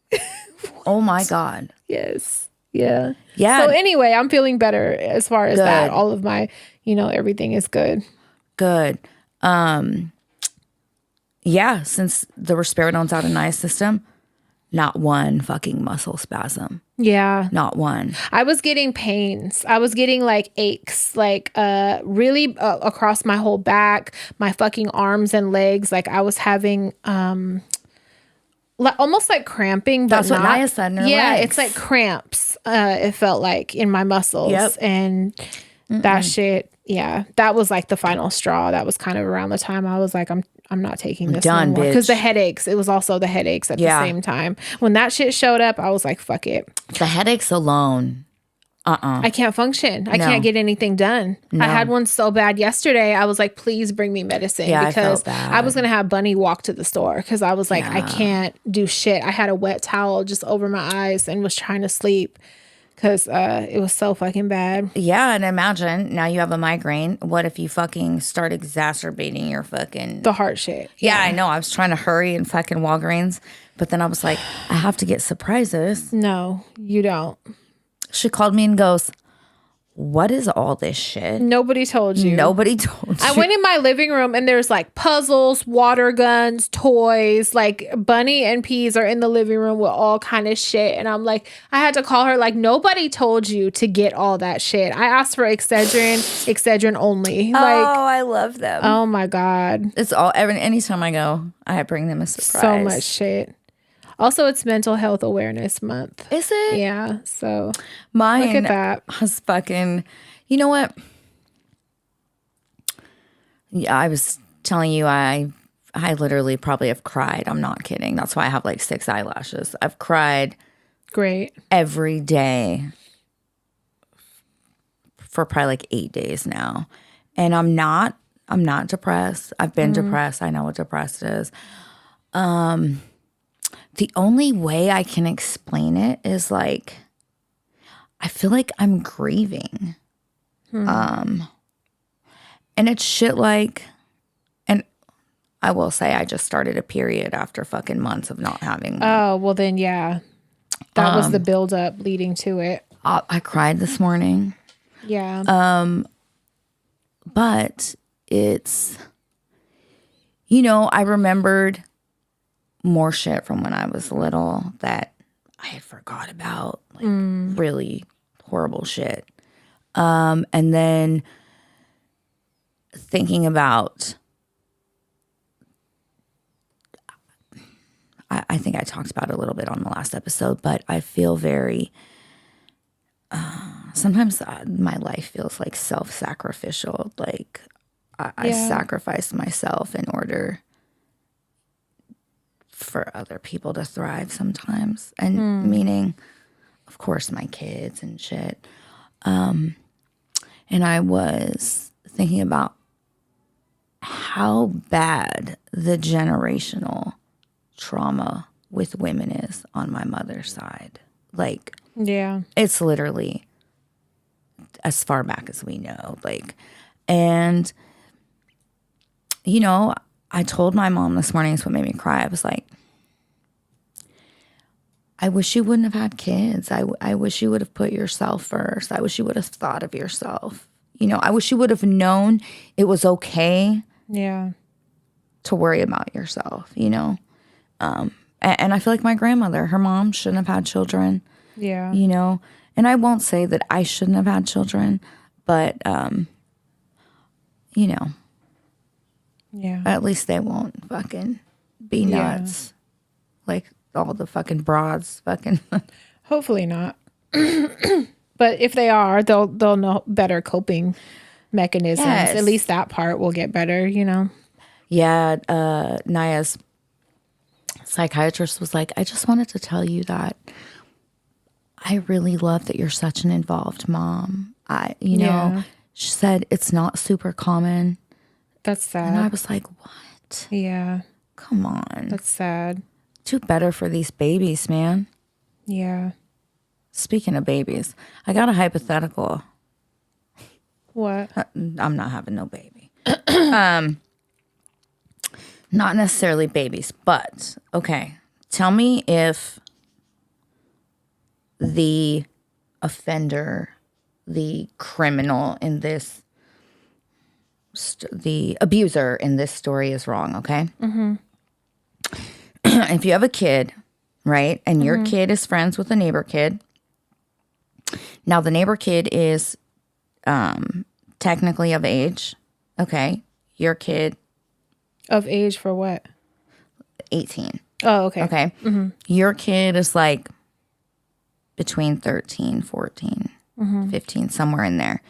Oh my God. Yes. Yeah. Yeah. So anyway, I'm feeling better as far as that. All of my, everything is good. Good. Yeah, since the risperidone's out of Naya's system, not one fucking muscle spasm. Yeah. Not one. I was getting pains. I was getting aches, really across my whole back, my fucking arms and legs. I was having almost cramping, but that's what Naya said in her legs. It's cramps. It felt in my muscles. Yep. And that shit. Yeah, that was the final straw. That was kind of around the time I was I'm not taking this done, anymore. bitch. Because the headaches. It was also the headaches at the same time. When that shit showed up, I was fuck it. The headaches alone. I can't function. I can't get anything done. No. I had one so bad yesterday. I was please bring me medicine. Yeah, because I felt bad. I was going to have Bunny walk to the store because I was I can't do shit. I had a wet towel just over my eyes and was trying to sleep because it was so fucking bad. Yeah, and imagine now you have a migraine. What if you fucking start exacerbating your fucking... The heart shit. Yeah, I know. I was trying to hurry in fucking Walgreens, but then I was I have to get surprises. No, you don't. She called me and goes, what is all this shit? Nobody told you. Nobody told you. I went in my living room and there's like puzzles, water guns, toys, like Bunny and Peas are in the living room with all kind of shit. And I'm like, I had to call her like, nobody told you to get all that shit. I asked for Excedrin only. Oh, Like, I love them. oh my God. It's all, anytime I go, I bring them a surprise. So much shit. Also, it's Mental Health Awareness Month. Is it? Yeah. So mine look at that. was fucking, you know what? Yeah, I was telling you, I literally probably have cried. I'm not kidding. That's why I have like 6 eyelashes. I've cried Great. every day for probably like 8 days now. And I'm not depressed. I've been depressed. I know what depressed is. The only way I can explain it is like, I feel like I'm grieving. And it's shit like, and I will say I just started a period after fucking months of not having one. Oh, well then, yeah. That was the buildup leading to it. I cried this morning. Yeah. But it's, you know, I remembered more shit from when I was little that I had forgot about, like really horrible shit. And then thinking about, I think I talked about it a little bit on the last episode, but I feel very, sometimes my life feels like self-sacrificial. Like I sacrificed myself in order for other people to thrive sometimes. And meaning, of course, my kids and shit. And I was thinking about how bad the generational trauma with women is on my mother's side. Like, yeah. it's literally as far back as we know. Like, and, you know, I told my mom this morning, it's what made me cry. I was like, I wish you wouldn't have had kids. I wish you would have put yourself first. I wish you would have thought of yourself. You know, I wish you would have known it was okay to worry about yourself, you know? And I feel like my grandmother, her mom shouldn't have had children. Yeah. You know? And I won't say that I shouldn't have had children, but, you know. Yeah. At least they won't fucking be nuts. Like all the fucking broads fucking. Hopefully not. But if they are, they'll know better coping mechanisms. Yes. At least that part will get better, you know? Yeah. Naya's psychiatrist was like, I just wanted to tell you that I really love that you're such an involved mom. You know, she said it's not super common. That's sad. And I was like, what? Yeah. Come on. That's sad. Do better for these babies, man. Yeah. Speaking of babies, I got a hypothetical. What? I'm not having no baby. Not necessarily babies, but okay. Tell me if the offender, the criminal in this, the abuser in this story is wrong, okay? If you have a kid, right, and your kid is friends with a neighbor kid, now the neighbor kid is technically of age, okay? Your kid. Of age for what? 18. Oh, okay. Okay. Your kid is like between 13, 14, 15, somewhere in there.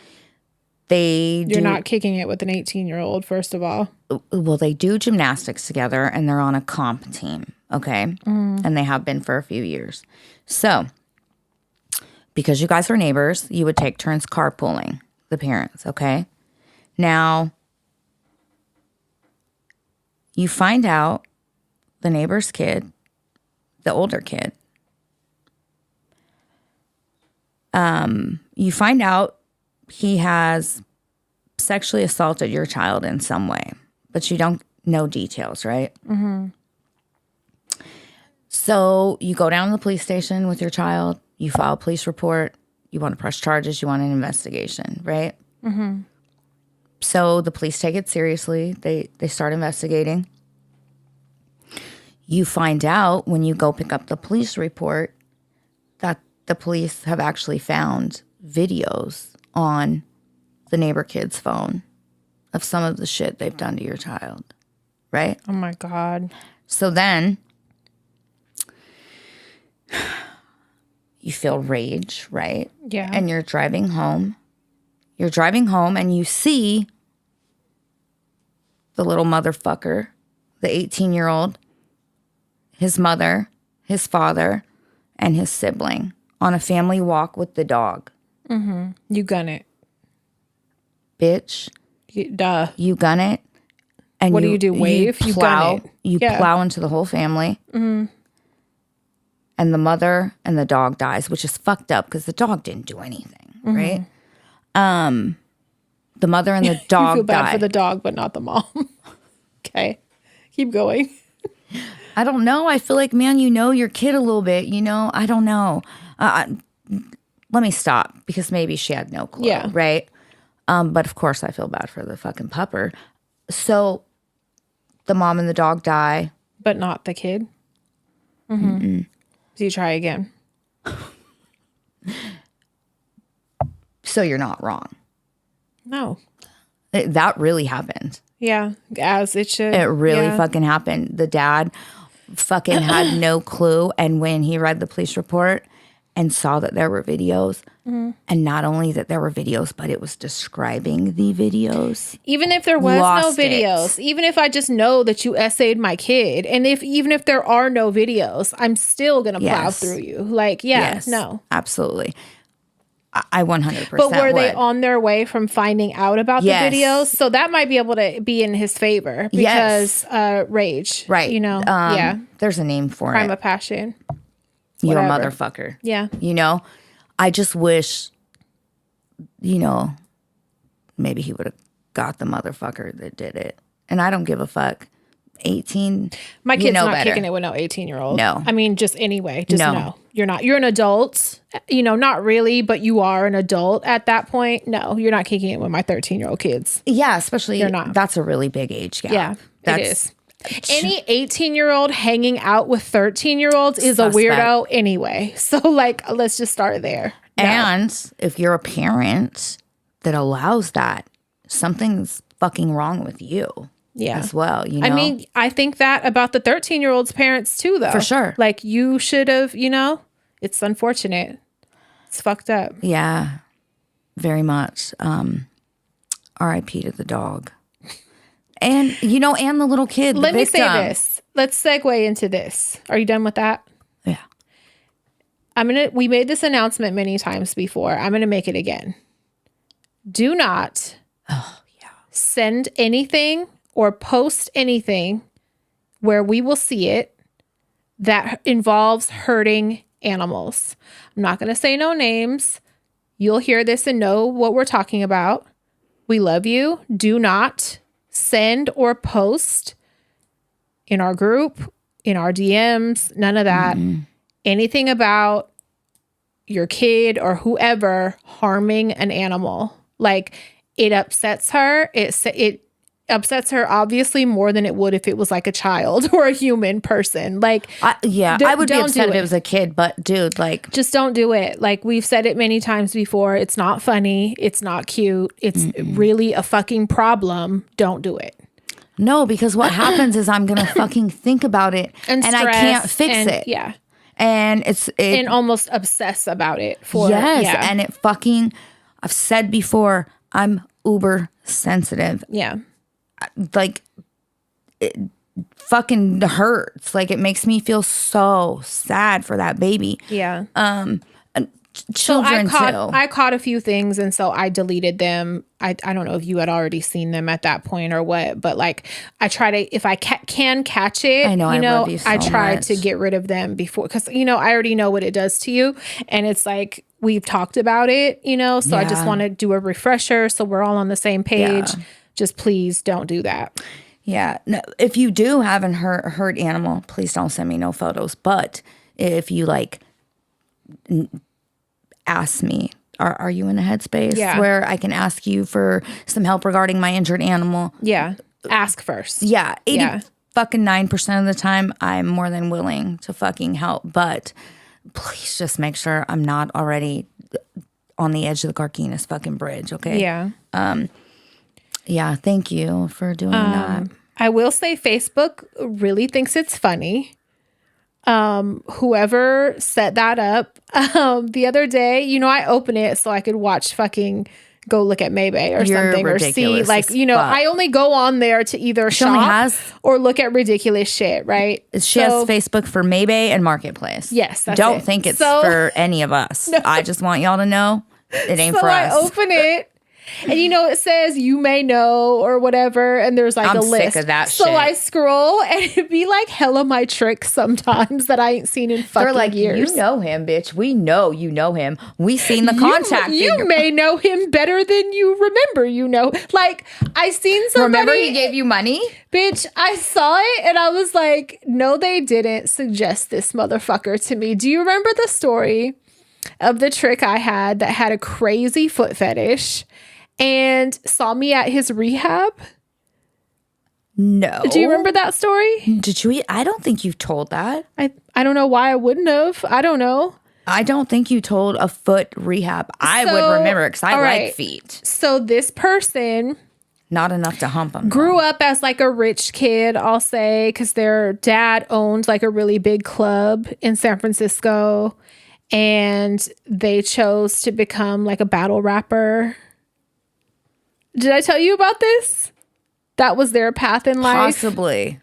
You're not kicking it with an 18-year-old, first of all. Well, they do gymnastics together and they're on a comp team. Okay. And they have been for a few years. So, because you guys are neighbors, you would take turns carpooling the parents. Okay. Now, you find out the neighbor's kid, the older kid, you find out he has sexually assaulted your child in some way, but you don't know details, right? So you go down to the police station with your child, you file a police report, You want to press charges. You want an investigation, right? Mm-hmm. So the police take it seriously. They start investigating. You find out when you go pick up the police report that the police have actually found videos on the neighbor kid's phone of some of the shit they've done to your child, right? Oh my God. So then you feel rage, right? Yeah. And you're driving home. You're driving home and you see the little motherfucker, the 18-year-old, his mother, his father, and his sibling on a family walk with the dog. Mm-hmm. You gun it. Bitch. Duh. You gun it. And what do you do? Wave? You plow. You gun it. You plow into the whole family. Mm-hmm. And the mother and the dog dies, which is fucked up because the dog didn't do anything, right? The mother and the dog you feel bad die. for the dog, but not the mom. Okay. Keep going. I don't know. I feel like, man, you know your kid a little bit. You know, I don't know. Let me stop because maybe she had no clue, Yeah. right? But of course, I feel bad for the fucking pupper. So the mom and the dog die. But not the kid? Mm-hmm. So you try again. So you're not wrong. No. That really happened. Yeah. As it should. It really fucking happened. The dad fucking had no clue. And when he read the police report and saw that there were videos, and not only that there were videos, but it was describing the videos. Even if there was no videos, even if I just know that you essayed my kid, and even if there are no videos, I'm still going to plow through you. Like, no. Absolutely. I 100% But were they on their way from finding out about the videos? So that might be able to be in his favor because rage. Right. You know? There's a name for Crime it. of passion. You're a Whatever. motherfucker. Yeah. You know? I just wish, you know, maybe he would have got the motherfucker that did it. And I don't give a fuck. 18. My kid's not better. kicking it with no 18-year-old. No. I mean, just anyway. Just no. You're not. You're an adult. You know, not really, but you are an adult at that point. No, you're not kicking it with my 13-year-old kids. Yeah, especially You're not. That's a really big age gap. Yeah, it is. Any 18-year-old hanging out with 13-year-olds is a weirdo anyway. So, like, let's just start there. No. And if you're a parent that allows that, something's fucking wrong with you. Yeah. As well, you know? I mean, I think that about the 13-year-old's parents too, though. For sure. Like, you should have, you know, it's unfortunate. It's fucked up. Yeah, very much. R.I.P. to the dog. And, you know, and the little kid, Let me say this. Let's segue into this. Are you done with that? Yeah. We made this announcement many times before. I'm going to make it again. Do not send anything or post anything where we will see it that involves hurting animals. I'm not going to say no names. You'll hear this and know what we're talking about. We love you. Do not send or post in our group, in our DMs, none of that. Anything about your kid or whoever harming an animal. Like, it upsets her. It upsets her obviously more than it would if it was like a child or a human person. Like, I would be upset if it was a kid, but dude, like, just don't do it. Like, we've said it many times before. It's not funny. It's not cute. It's really a fucking problem. Don't do it. No, because what happens is I'm going to fucking think about it and I can't fix it. Yeah. And and almost obsess about it for and it fucking, I've said before, I'm uber sensitive. Yeah. Like, it fucking hurts. Like, it makes me feel so sad for that baby. Yeah. Children so too. I caught a few things, and so I deleted them. I don't know if you had already seen them at that point or what, but like, I try to, if I can catch it, I know, I love you so I try much. to get rid of them before, because, you know, I already know what it does to you. And it's like, we've talked about it, you know, so I just want to do a refresher so we're all on the same page. Yeah. Just please don't do that. Yeah. No, if you do have a hurt animal, please don't send me no photos. But if you like ask me. Are you in a headspace Yeah. where I can ask you for some help regarding my injured animal? Yeah. Ask first. Yeah. 80 Yeah. fucking 9% of the time, I'm more than willing to fucking help. But please just make sure I'm not already on the edge of the Carquinez fucking bridge, okay? Yeah. Yeah, thank you for doing that. I will say Facebook really thinks it's funny. Whoever set that up, the other day, you know, I open it so I could watch fucking go look at Maybe or You're something or see ridiculous like, as you know, fuck. I only go on there to either only shop has- or look at ridiculous shit, right? She has Facebook for Maybe and Marketplace. Yes, that's Don't it. think it's So- for any of us. I just want y'all to know it ain't So for I us. open it. And you know, it says you may know or whatever, and there's like I'm a sick list. of that so shit. I scroll, and it'd be like hella my tricks sometimes that I ain't seen in fucking They're like, years. you know him, bitch. We know you know him. We seen the contact. You may know him better than you remember. You know, like I seen somebody. Remember he gave you money? Bitch, I saw it and I was like, no, they didn't suggest this motherfucker to me. Do you remember the story of the trick I had that had a crazy foot fetish and saw me at his rehab? No. Do you remember that story? Did you? I don't think you've told that. I don't know why I wouldn't have. I don't know. I don't think you told a foot rehab. I So, would remember because I all like right. feet. So this person Not enough to hump them. grew up as like a rich kid, I'll say, because their dad owned like a really big club in San Francisco, and they chose to become like a battle rapper. Did I tell you about this? That was their path in life. Possibly.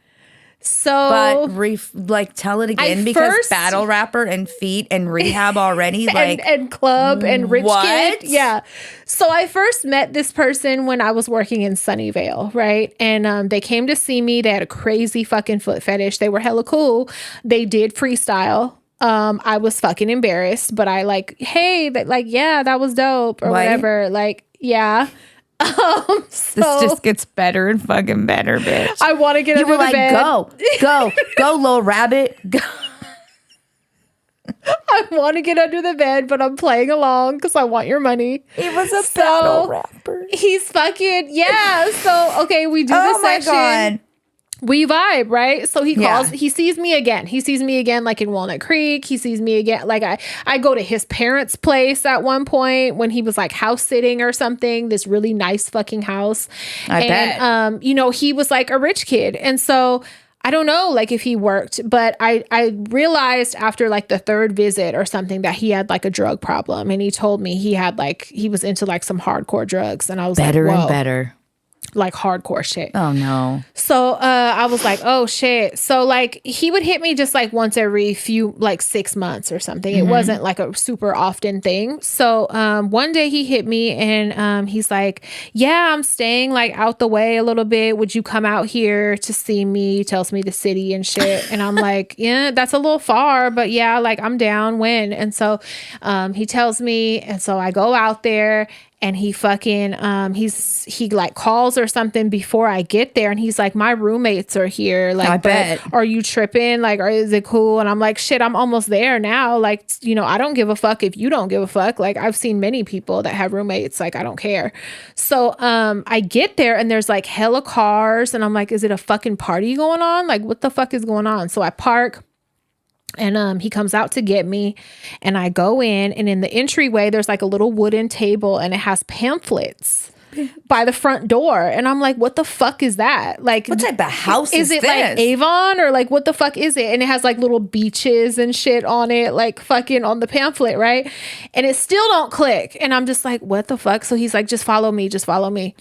So, But tell it again because first- battle rapper and feet and rehab already and club and rich what? kid. Yeah. So I first met this person when I was working in Sunnyvale, right? And they came to see me. They had a crazy fucking foot fetish. They were hella cool. They did freestyle. I was fucking embarrassed, but I like, hey, yeah, that was dope or What? whatever. Like, yeah. This just gets better and fucking better, bitch. I want to get You under were the like, bed. go, little rabbit. Go. I want to get under the bed, but I'm playing along because I want your money. He was a So, battle rapper. He's fucking, yeah. So, okay, we do Oh this my session. God. We vibe, right? So he Yeah. calls, he sees me again. He sees me again like in Walnut Creek. He sees me again. Like I go to his parents' place at one point when he was like house sitting or something, this really nice fucking house. I bet. You know, he was like a rich kid. And so I don't know like if he worked, but I realized after like the third visit or something that he had like a drug problem. And he told me he was into like some hardcore drugs. And I was Better like, whoa, and better. like hardcore shit. Oh no. So I was like, oh shit. So like he would hit me just like once every few, like 6 months or something. It wasn't like a super often thing. So one day he hit me and he's like, yeah, I'm staying like out the way a little bit. Would you come out here to see me? He tells me the city and shit. And I'm like, yeah, that's a little far, but yeah, like I'm down when. And so he tells me, and so I go out there. And he fucking, he like calls or something before I get there. And he's like, my roommates are here. Like, I but bet. are you tripping? Like, is it cool? And I'm like, shit, I'm almost there now. Like, you know, I don't give a fuck if you don't give a fuck. Like, I've seen many people that have roommates. Like, I don't care. So I get there and there's like hella cars. And I'm like, is it a fucking party going on? Like, what the fuck is going on? So I park. And he comes out to get me and I go in, and in the entryway, there's like a little wooden table and it has pamphlets by the front door. And I'm like, what the fuck is that? Like, What type of house is it this? like Avon or like what the fuck is it? And it has like little beaches and shit on it, like fucking on the pamphlet, right? And it still don't click. And I'm just like, what the fuck? So he's like, just follow me, just follow me.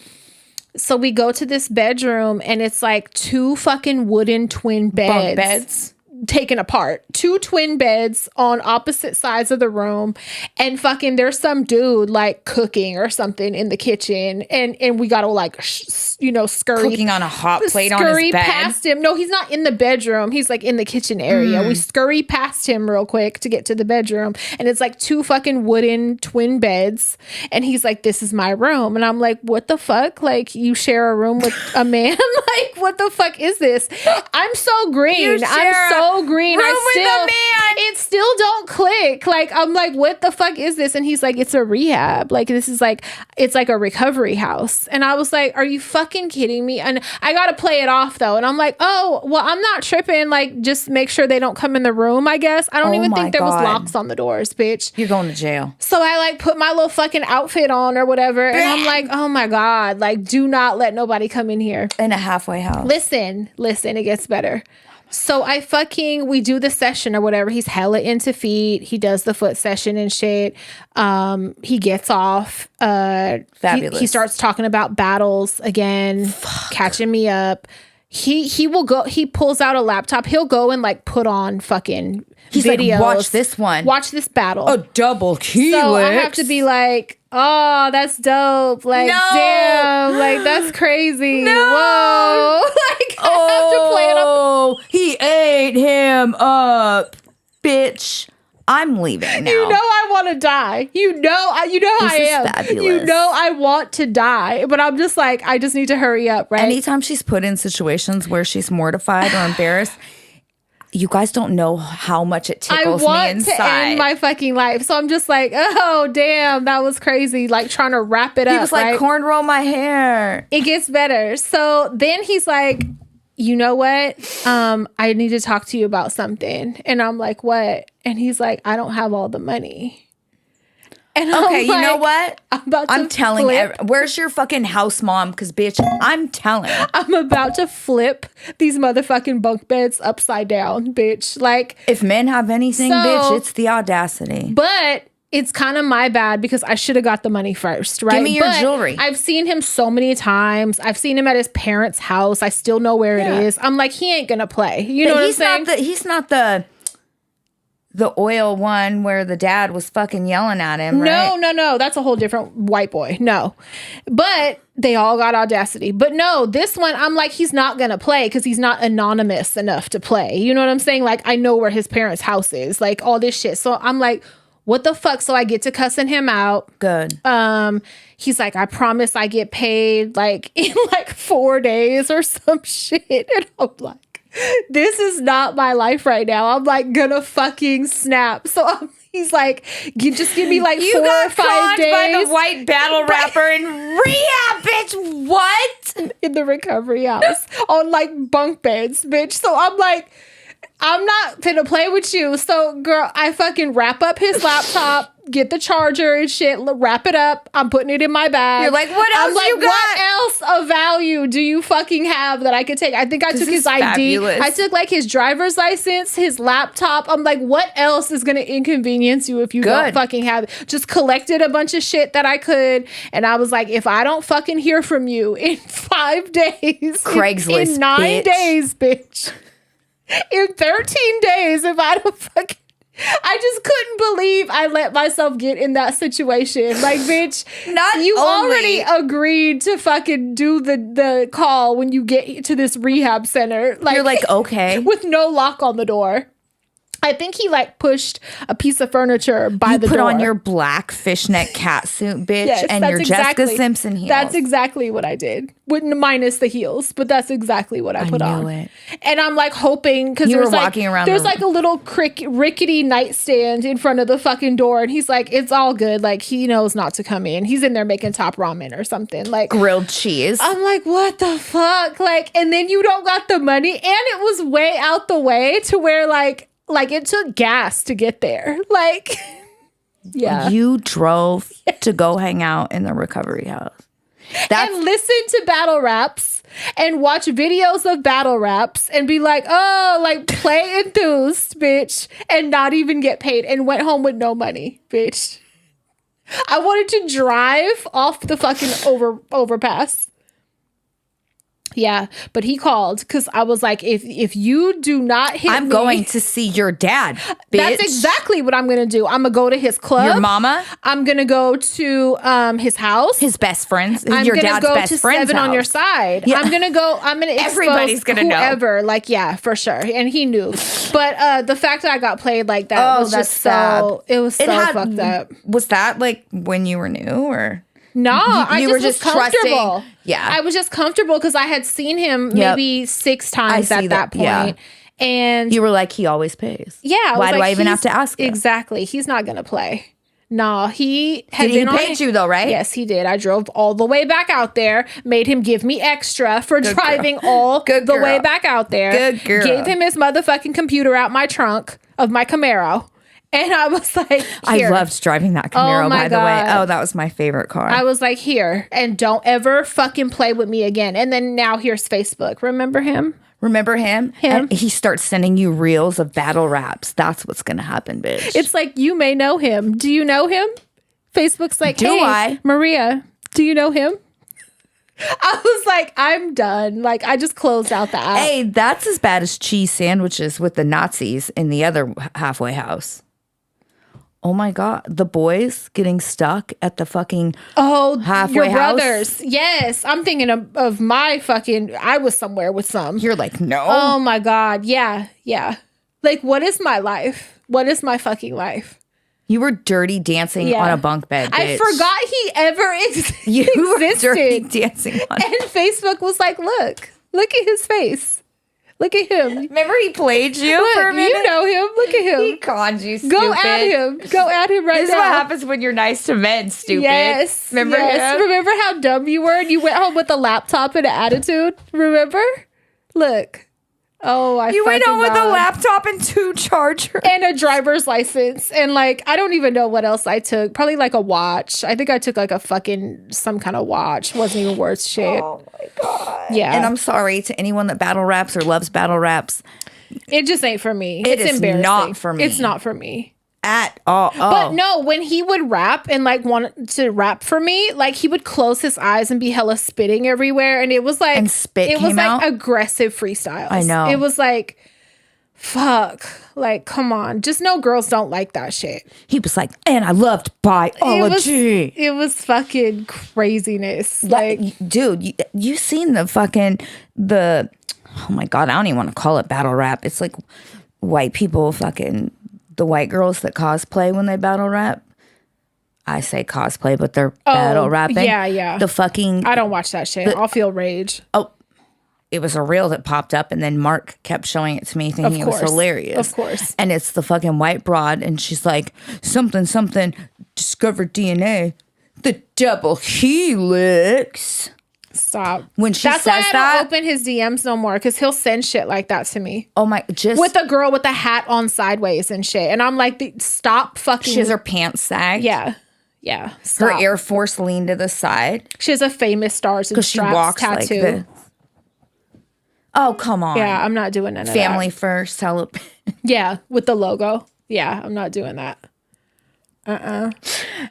So we go to this bedroom and it's like 2 fucking wooden twin Bunk beds. taken apart. 2 twin beds on opposite sides of the room, and fucking there's some dude like cooking or something in the kitchen, and we gotta like scurry Cooking on a hot plate on scurry his bed. past him. No, he's not in the bedroom. He's like in the kitchen area. We scurry past him real quick to get to the bedroom, and it's like 2 fucking wooden twin beds, and he's like, this is my room. And I'm like, what the fuck? Like, you share a room with a man? Like, what the fuck is this? I'm so green. You share I'm so green. room with a man. It still don't click. Like, I'm like, what the fuck is this? And he's like, it's a rehab. Like, this is like, it's like a recovery house. And I was like, are you fucking kidding me? And I got to play it off though. And I'm like, oh, well, I'm not tripping. Like, just make sure they don't come in the room, I guess. I don't even think there was locks on the doors, bitch. You're going to jail. So I like put my little fucking outfit on or whatever. And I'm like, oh my God, like, do not let nobody come in here. In a halfway house. Listen, it gets better. So we do the session or whatever. He's hella into feet. He does the foot session and shit. He gets off. Fabulous. He starts talking about battles again, catching me up. He will go, he pulls out a laptop. He'll go and like put on fucking He's videos. like, watch this one. Watch this battle. A double key. So I have to be like, oh, that's dope. Like, No. damn, like that's crazy. No. Whoa. Like, I have to play it up. Oh, he ate him up, bitch. I'm leaving now. You know I want to die. You know how This I is am. fabulous. You know I want to die, but I'm just like, I just need to hurry up, right? Anytime she's put in situations where she's mortified or embarrassed, you guys don't know how much it tickles me I want inside. to end my fucking life. So I'm just like, oh, damn, that was crazy. Like trying to wrap it up. He was like, right? cornrow my hair. It gets better. So then he's like, you know what? I need to talk to you about something. And I'm like, what? And he's like, I don't have all the money. And Okay, I'm you know like, what? I'm telling where's your fucking house mom? Because, bitch, I'm telling. I'm about to flip these motherfucking bunk beds upside down, bitch. Like, If men have anything, bitch, it's the audacity. but it's kind of my bad because I should have got the money first, right? Give me your But jewelry. I've seen him so many times. I've seen him at his parents' house. I still know where it is. I'm like, he ain't gonna play. You know what I'm saying? He's not the oil one where the dad was fucking yelling at him, right? No. That's a whole different white boy. No. But they all got audacity. But no, this one, I'm like, he's not going to play because he's not anonymous enough to play. You know what I'm saying? Like, I know where his parents' house is. Like, all this shit. So I'm like, what the fuck? So I get to cussing him out. Good. He's like, I promise I get paid like in like 4 days or some shit. And I'm like, this is not my life right now. I'm like gonna fucking snap. So he's like, just give me like 4 or 5 days. By the white battle rapper in rehab, bitch. What? In the recovery house on like bunk beds, bitch. So I'm like, I'm not finna play with you. So girl, I fucking wrap up his laptop, get the charger and shit, wrap it up. I'm putting it in my bag. You're like, what else I'm like, you got? what else of value do you fucking have that I could take? I think I took his ID. Fabulous. I took like his driver's license, his laptop. I'm like, what else is gonna inconvenience you if you don't fucking have it? Just collected a bunch of shit that I could. And I was like, if I don't fucking hear from you in 5 days, Craigslist, in 9 bitch. days, bitch. In 13 days, if I don't fucking... I just couldn't believe I let myself get in that situation. Like, bitch, you already agreed to fucking do the call when you get to this rehab center. Like, You're like, okay. With no lock on the door. I think he like pushed a piece of furniture by the door. You put on your black fishnet catsuit, bitch, Yes, and your Jessica Simpson heels. That's exactly what I did. Minus the heels, but that's exactly what I put on. It. And I'm like hoping because You were walking around. There's like a little rickety nightstand in front of the fucking door, and he's like, "It's all good." Like he knows not to come in. He's in there making top ramen or something. Like grilled cheese. I'm like, what the fuck? Like, and then you don't got the money, and it was way out the way to where like it took gas to get there. Like, yeah. You drove to go hang out in the recovery house. And listen to battle raps and watch videos of battle raps and be like, oh, like play enthused, bitch, and not even get paid and went home with no money, bitch. I wanted to drive off the fucking overpass. Yeah, but he called because I was like, if you do not hit I'm me, going to see your dad, bitch. That's exactly what I'm going to do. I'm going to go to his club. Your mama? I'm going to go to his house. His best friends. I'm your gonna dad's go best to friend's 7 house. on your side. Yeah. I'm going to Everybody's gonna know. whoever. Like, yeah, for sure. And he knew. But the fact that I got played like that was that's just sad. it was so fucked up. Was that like when you were new or? No, I were just was trusting. comfortable. Yeah. I was just comfortable because I had seen him maybe 6 times at see that point. Yeah. And You were like, he always pays. yeah, Why do I even have to ask him? Exactly. He's not going to play. No, he had Did he been on paid you though, right? Yes, he did. I drove all the way back out there, made him give me extra for driving all the way back out there. Good girl. Gave him his motherfucking computer out my trunk of my Camaro. And I was like, I loved driving that Camaro, by the way. Oh, that was my favorite car. I was like, here, and don't ever fucking play with me again. And then now here's Facebook. Remember him? Remember him? And he starts sending you reels of battle raps. That's what's going to happen, bitch. It's like, you may know him. Do you know him? Facebook's like, Do hey, I? Maria, do you know him? I was like, I'm done. Like, I just closed out the app. Hey, that's as bad as cheese sandwiches with the Nazis in the other halfway house. Oh my God. The boys getting stuck at the fucking halfway your house. brothers. Yes. I'm thinking of my fucking, I was somewhere with some. You're like, no. Oh my God. Yeah. Yeah. Like, what is my life? What is my fucking life? You were dirty dancing on a bunk bed, bitch. I forgot he ever existed. You were dirty dancing on And Facebook was like, look at his face. Look at him. Remember he played you for a minute? You know him. Look at him. He conned you, stupid. Go at him. Go at him right now. This is what happens when you're nice to men, stupid. Yes. Remember him? Remember how dumb you were and you went home with a laptop and an attitude? Remember? Look. Oh, You went home with a laptop and 2 chargers. and a driver's license. And like, I don't even know what else I took. Probably like a watch. I think I took like a fucking some kind of watch. Wasn't even worth shit. Oh my God. Yeah. And I'm sorry to anyone that battle raps or loves battle raps. It just ain't for me. It It's is embarrassing. not for me. It's not for me. At all. But no, when he would rap and like want to rap for me, like he would close his eyes and be hella spitting everywhere. And it was like, And spit it was came like out? aggressive freestyles. I know. It was like, fuck. Like, come on. Just know girls don't like that shit. He was like, and I loved biology. It was fucking craziness. Like, dude, you seen the oh my God, I don't even want to call it battle rap. It's like white people fucking, the white girls that cosplay when they battle rap. I say cosplay, but they're battle rapping. Yeah. The fucking, I don't watch that shit. I'll feel rage. it was a reel that popped up, and then Mark kept showing it to me thinking it was hilarious. Of course. And it's the fucking white broad, and she's like, something, discovered DNA. The double helix. Stop. When she That's says why I that, don't open his DMs no more, because he'll send shit like that to me. oh my, just With a girl with a hat on sideways and shit. And I'm like, stop fucking. she has her pants sagged. Yeah. Yeah. Her Stop. Air Force leaned to the side. She has a famous Stars and Because she Straps walks tattoo. like this. Oh, come on. Yeah, I'm not doing none of Family that. first. Yeah, with the logo. Yeah, I'm not doing that.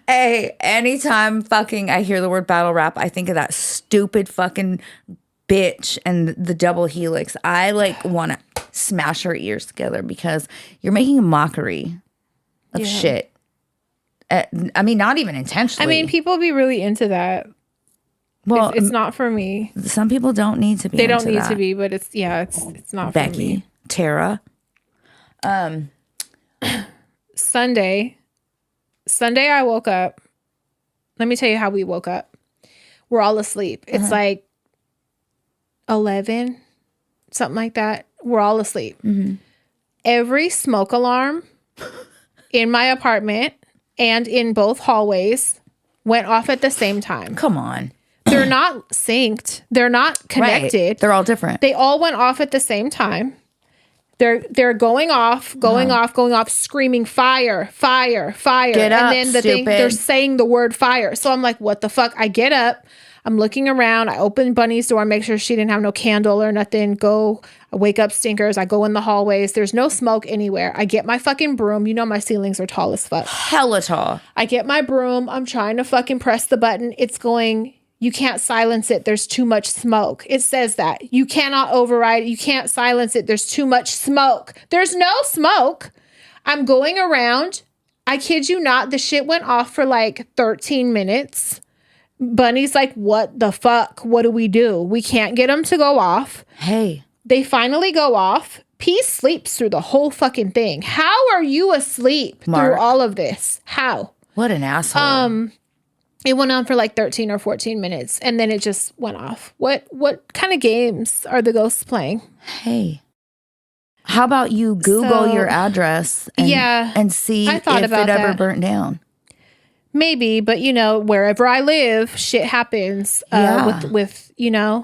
Hey, anytime fucking I hear the word battle rap, I think of that stupid fucking bitch and the double helix. I like want to smash her ears together because you're making a mockery of shit. I mean, not even intentionally. I mean, people be really into that. well, It's not for me. some people don't need to be. They don't into need that. to be, but it's not for Becky, me. Tara. Sunday I woke up. Let me tell you how we woke up. We're all asleep. It's like 11, something like that. We're all asleep. Every smoke alarm in my apartment and in both hallways went off at the same time. Come on. They're not synced. They're not connected. Right. They're all different. They all went off at the same time. They're going off, screaming fire, fire, fire. Get up, and then stupid. they're saying the word fire. So I'm like, what the fuck? I get up. I'm looking around. I open Bunny's door, make sure she didn't have no candle or nothing. I wake up stinkers. I go in the hallways. There's no smoke anywhere. I get my fucking broom. You know my ceilings are tall as fuck. Hella tall. I get my broom. I'm trying to fucking press the button. It's going, you can't silence it. There's too much smoke. It says that. You cannot override it. You can't silence it. There's too much smoke. There's no smoke. I'm going around. I kid you not. The shit went off for like 13 minutes. Bunny's like, what the fuck? What do? We can't get them to go off. Hey. They finally go off. P sleeps through the whole fucking thing. How are you asleep Mark. through all of this? How? What an asshole. It went on for like 13 or 14 minutes and then it just went off. What kind of games are the ghosts playing? Hey. How about you Google So, your address yeah, and see I if thought it about ever that. burnt down? Maybe, but wherever I live, shit happens. Yeah. With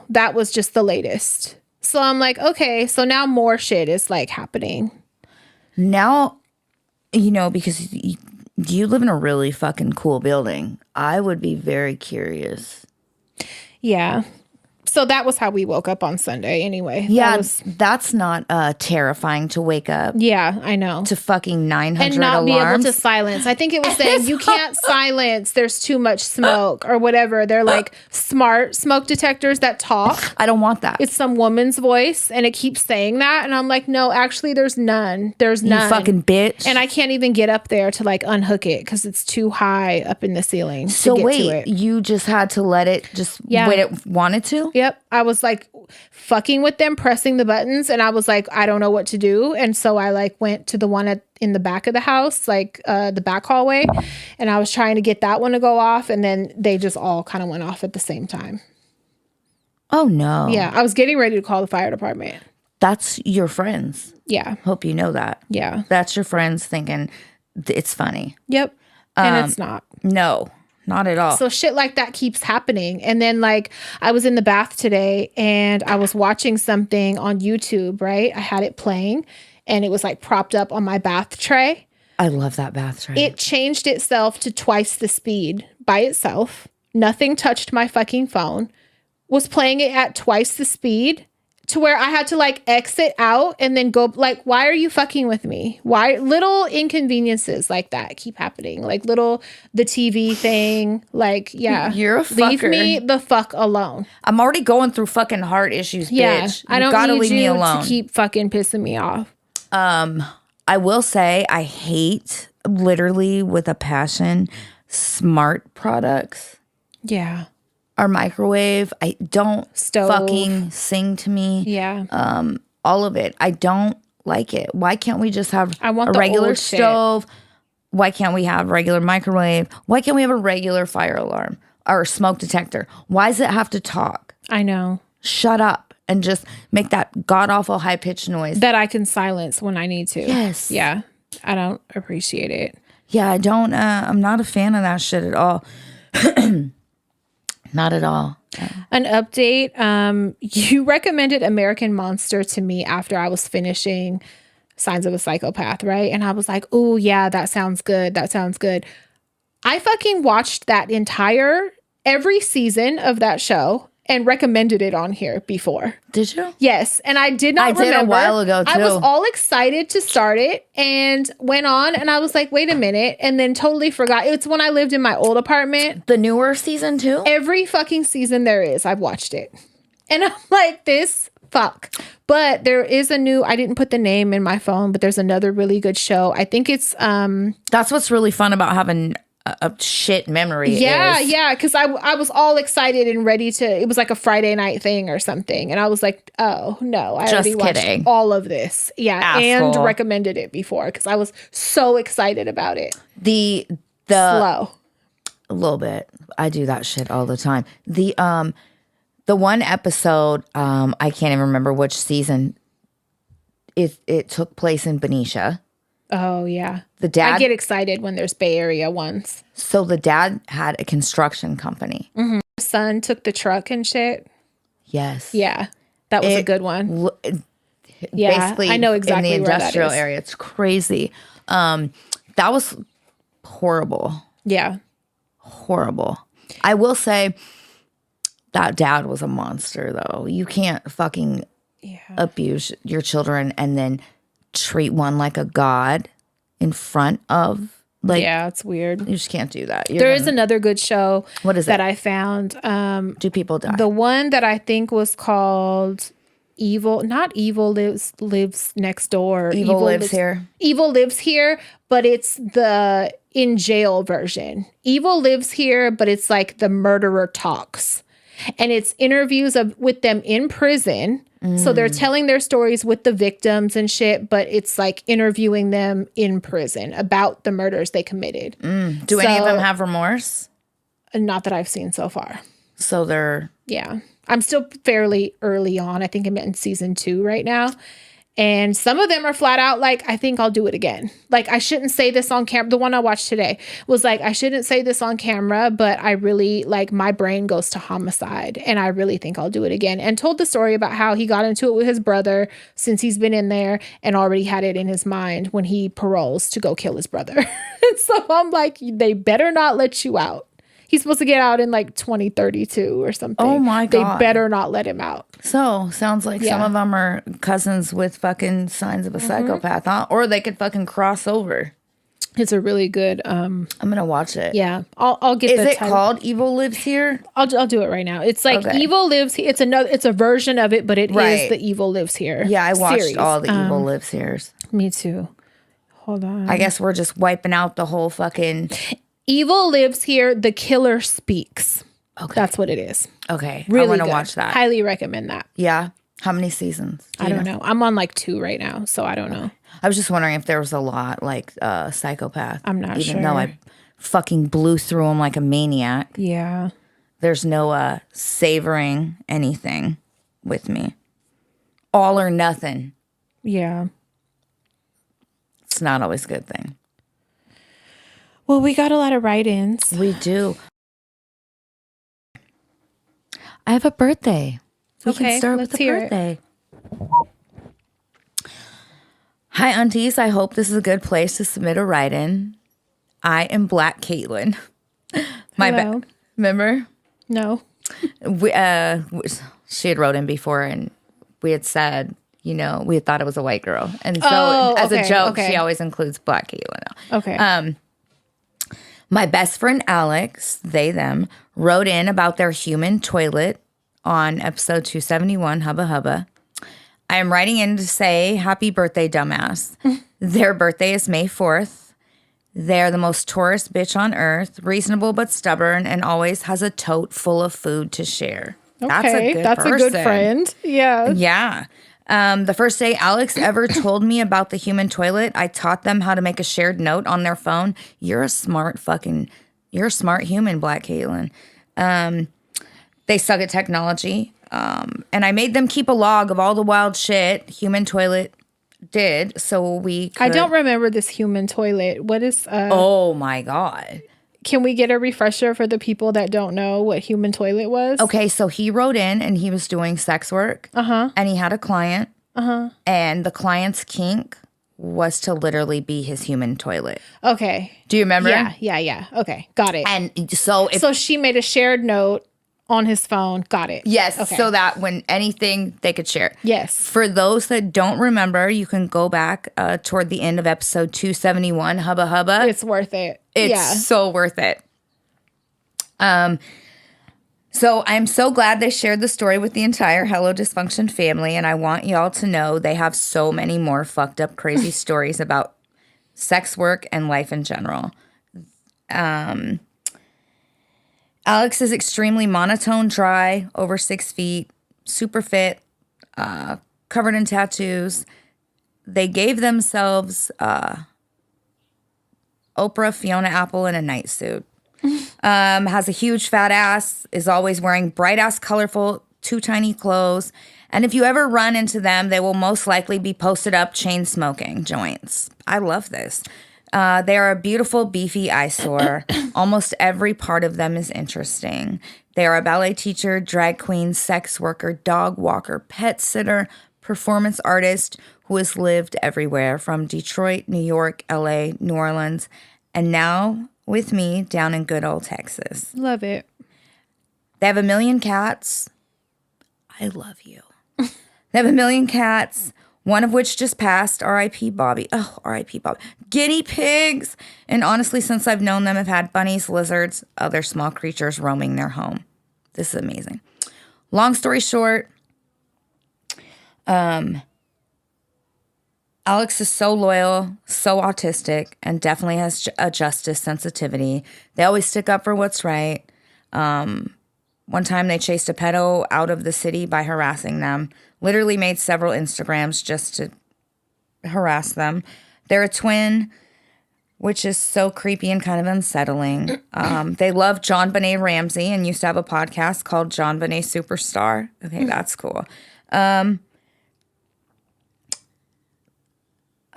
that was just the latest. So I'm like, okay, so now more shit is like happening. Now, because you live in a really fucking cool building, I would be very curious. Yeah. So that was how we woke up on Sunday anyway. Yeah, that's not terrifying to wake up Yeah, I know. to fucking 900 And not be able alarms. to silence. I think it was saying you can't silence. There's too much smoke or whatever. They're like smart smoke detectors that talk. I don't want that. It's some woman's voice and it keeps saying that. And I'm like, no, actually, there's none. There's You none. fucking bitch. And I can't even get up there to like unhook it because it's too high up in the ceiling So to get wait, to it. you just had to let it just Yeah. when it wanted to? Yep. I was like fucking with them, pressing the buttons. And I was like, I don't know what to do. And so I like went to the one in the back of the house, like the back hallway. And I was trying to get that one to go off. And then they just all kind of went off at the same time. Oh no. Yeah. I was getting ready to call the fire department. That's your friends. Yeah. Hope you know that. Yeah. That's your friends thinking it's funny. Yep. And it's not. No, not at all. So shit like that keeps happening. And then like I was in the bath today and I was watching something on YouTube, right? I had it playing and it was like propped up on my bath tray. I love that bath tray. It changed itself to twice the speed by itself. Nothing touched my fucking phone. Was playing it at twice the speed to where I had to like exit out and then go like, why are you fucking with me? Why little inconveniences like that keep happening? Like the TV thing, like, yeah. You're a Leave fucker. me the fuck alone. I'm already going through fucking heart issues, Yeah. bitch. I don't gotta need leave you me alone. to keep fucking pissing me off. I will say I hate literally with a passion smart products. Yeah. Our microwave, I don't Stove. fucking sing to me. Yeah. All of it. I don't like it. Why can't we just have I want a the regular old shit. stove? Why can't we have regular microwave? Why can't we have a regular fire alarm or smoke detector? Why does it have to talk? I know. Shut up and just make that god awful high pitched noise. That I can silence when I need to. Yes. Yeah. I don't appreciate it. Yeah, I don't. I'm not a fan of that shit at all. Not at all. An update. You recommended American Monster to me after I was finishing Signs of a Psychopath, right? And I was like, oh, yeah, that sounds good. That sounds good. I fucking watched every season of that show and recommended it on here before. Did you? Yes, and I did not remember. I did a while ago, too. I was all excited to start it and went on, and I was like, wait a minute, and then totally forgot. It's when I lived in my old apartment. The newer season too? Every fucking season there is, I've watched it. And I'm like, this fuck. But there is I didn't put the name in my phone, but there's another really good show. I think it's That's what's really fun about having a shit memory. yeah, is. yeah, because I was all excited and ready to. It was like a Friday night thing or something, and I was like, "Oh no, I already kidding. watched all of this." Yeah, Asshole. and recommended it before because I was so excited about it. The Slow. a little bit. I do that shit all the time. The one episode, I can't even remember which season. It took place in Benicia. Oh yeah, The dad. I get excited when there's Bay Area ones. So the dad had a construction company. The son took the truck and shit. Yes. Yeah, that was a good one. Yeah, Basically, I know exactly in the where that industrial is. area. It's crazy. That was horrible. Yeah, Horrible. I will say that dad was a monster, though. You can't fucking abuse your children and then treat one like a god in front of yeah, it's weird. You just can't do that. There is another good show. What is that it? I found? Do people die? The one that I think was called Evil, not Evil lives next door. Evil lives here. Evil lives here, but it's the in jail version. Evil lives here, but it's like the murderer talks. And it's interviews with them in prison. So they're telling their stories with the victims and shit, but it's like interviewing them in prison about the murders they committed. Do any of them have remorse? Not that I've seen so far. So they're Yeah. I'm still fairly early on. I think I'm in season 2 right now. And some of them are flat out like, I think I'll do it again. Like, I shouldn't say this on camera. The one I watched today was like, I shouldn't say this on camera, but I really, like, my brain goes to homicide and I really think I'll do it again. And told the story about how he got into it with his brother since he's been in there and already had it in his mind when he paroles to go kill his brother. And so I'm like, they better not let you out. He's supposed to get out in like 2032 or something. Oh my God. They better not let him out. So, sounds like some of them are cousins with fucking signs of a psychopath, huh? Or they could fucking cross over. It's a really good. I'm gonna watch it. Yeah, I'll get. Is it called Evil Lives Here? I'll do it right now. It's like Evil Lives Here. It's a version of it, but it is the Evil Lives Here. Yeah, I watched series. all the Evil Lives Here's. Me too. Hold on. I guess we're just wiping out the whole fucking. Evil Lives Here. The Killer Speaks. Okay, that's what it is. Okay, really I want to watch that. Highly recommend that. Yeah. How many seasons? I don't know. I'm on like 2 right now, so I don't know. I was just wondering if there was a lot like Psychopath. I'm not sure. Even though I fucking blew through them like a maniac. Yeah. There's no savoring anything with me. All or nothing. Yeah. It's not always a good thing. Well, we got a lot of write-ins. We do. I have a birthday. We can start with the birthday. Hi, aunties. I hope this is a good place to submit a write-in. I am Black Caitlin. Hello. Remember? No. She had wrote in before, and we had said, we had thought it was a white girl, and so as a joke, she always includes Black Caitlin. Okay. My best friend Alex, they them, wrote in about their human toilet on episode 271, Hubba Hubba. I am writing in to say happy birthday, dumbass. Their birthday is May 4th. They're the most tourist bitch on earth, reasonable but stubborn, and always has a tote full of food to share. Okay, That's a good friend. Yeah. Yeah. The first day Alex ever told me about the human toilet, I taught them how to make a shared note on their phone. You're a smart human, Black Caitlin. They suck at technology. And I made them keep a log of all the wild shit human toilet did, so we could. I don't remember this human toilet. What is Oh my God. Can we get a refresher for the people that don't know what human toilet was? Okay, so he wrote in and he was doing sex work. And he had a client. And the client's kink was to literally be his human toilet. Okay. Do you remember? Yeah. Okay, got it. And so she made a shared note on his phone. Got it. Yes, okay. So that when anything, they could share. Yes. For those that don't remember, you can go back toward the end of episode 271, Hubba Hubba. It's worth it. It's so worth it. So I'm so glad they shared the story with the entire Hello Dysfunction family, and I want y'all to know they have so many more fucked up, crazy stories about sex work and life in general. Alex is extremely monotone, dry, over 6 feet, super fit, covered in tattoos. They gave themselves Oprah, Fiona Apple in a night suit. Has a huge fat ass, is always wearing bright ass, colorful, too tiny clothes. And if you ever run into them, they will most likely be posted up chain smoking joints. I love this. They are a beautiful, beefy eyesore. Almost every part of them is interesting. They are a ballet teacher, drag queen, sex worker, dog walker, pet sitter, performance artist who has lived everywhere from Detroit, New York, LA, New Orleans, and now with me down in good old Texas. Love it. They have 1 million cats. I love you. They have 1 million cats, one of which just passed, R.I.P. Bobby. Oh, R.I.P. Bobby. Guinea pigs. And honestly, since I've known them, I've had bunnies, lizards, other small creatures roaming their home. This is amazing. Long story short, Alex is so loyal, so autistic, and definitely has a justice sensitivity. They always stick up for what's right. One time they chased a pedo out of the city by harassing them. Literally made several Instagrams just to harass them. They're a twin, which is so creepy and kind of unsettling. They love John Benet Ramsey and used to have a podcast called John Benet Superstar. Okay, that's cool.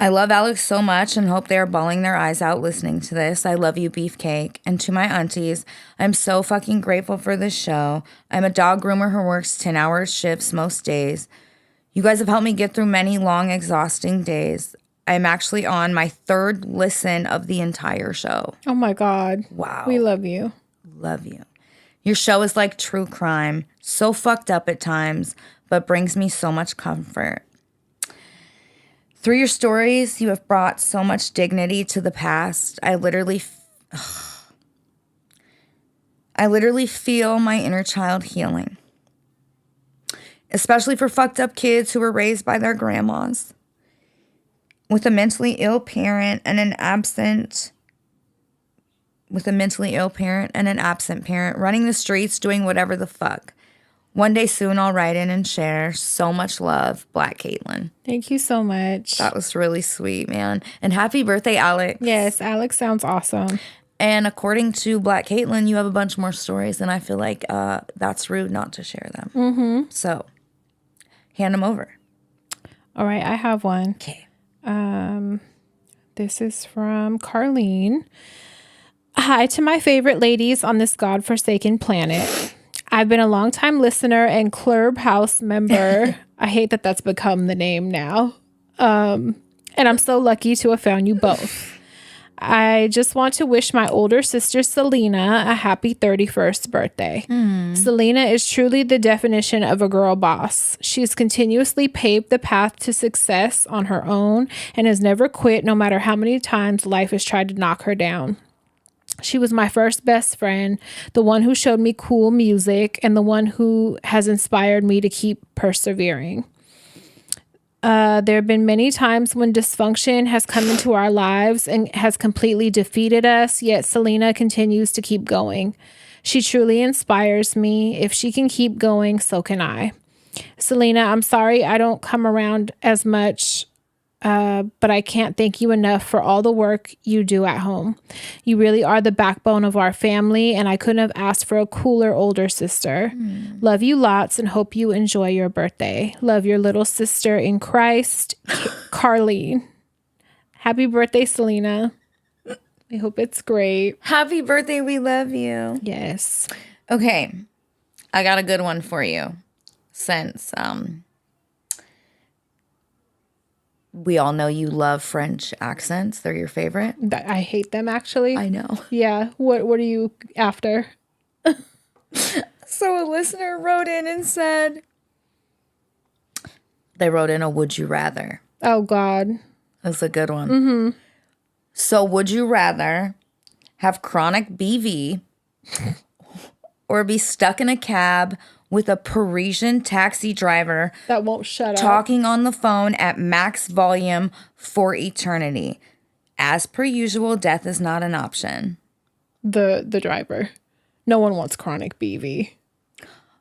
I love Alex so much and hope they are bawling their eyes out listening to this. I love you, Beefcake. And to my aunties, I'm so fucking grateful for this show. I'm a dog groomer who works 10-hour shifts most days. You guys have helped me get through many long, exhausting days. I'm actually on my third listen of the entire show. Oh my God. Wow. We love you. Love you. Your show is like true crime, so fucked up at times, but brings me so much comfort. Through your stories, you have brought so much dignity to the past. I literally feel my inner child healing. Especially for fucked up kids who were raised by their grandmas. With a mentally ill parent and an absent parent running the streets doing whatever the fuck. One day soon I'll write in and share. So much love, Black Caitlin. Thank you so much. That was really sweet, man. And happy birthday, Alex. Yes, Alex sounds awesome. And according to Black Caitlin, you have a bunch more stories, and I feel like that's rude not to share them. Mm-hmm. So, hand them over. All right, I have one. Okay. This is from Carlene. Hi to my favorite ladies on this godforsaken planet. I've been a longtime listener and Clubhouse member. I hate that that's become the name now. And I'm so lucky to have found you both. I just want to wish my older sister Selena a happy 31st birthday. Selena is truly the definition of a girl boss. She's continuously paved the path to success on her own and has never quit no matter how many times life has tried to knock her down. She was my first best friend, the one who showed me cool music, and the one who has inspired me to keep persevering. There have been many times when dysfunction has come into our lives and has completely defeated us, yet Selena continues to keep going. She truly inspires me. If she can keep going, so can I. Selena, I'm sorry I don't come around as much, but I can't thank you enough for all the work you do at home. You really are the backbone of our family, and I couldn't have asked for a cooler older sister. Love you lots and hope you enjoy your birthday. Love your little sister in Christ, Carlene. Happy birthday, Selena. I hope it's great. Happy birthday. We love you. Yes. Okay. I got a good one for you. Since we all know you love French accents. They're your favorite. I hate them, actually. I know. Yeah. What are you after? So a listener wrote in and said, they wrote in a would you rather. Oh, God. That's a good one. Mm-hmm. So would you rather have chronic BV or be stuck in a cab with a Parisian taxi driver That won't shut up. talking on the phone at max volume for eternity? As per usual, death is not an option. The driver. No one wants chronic BV.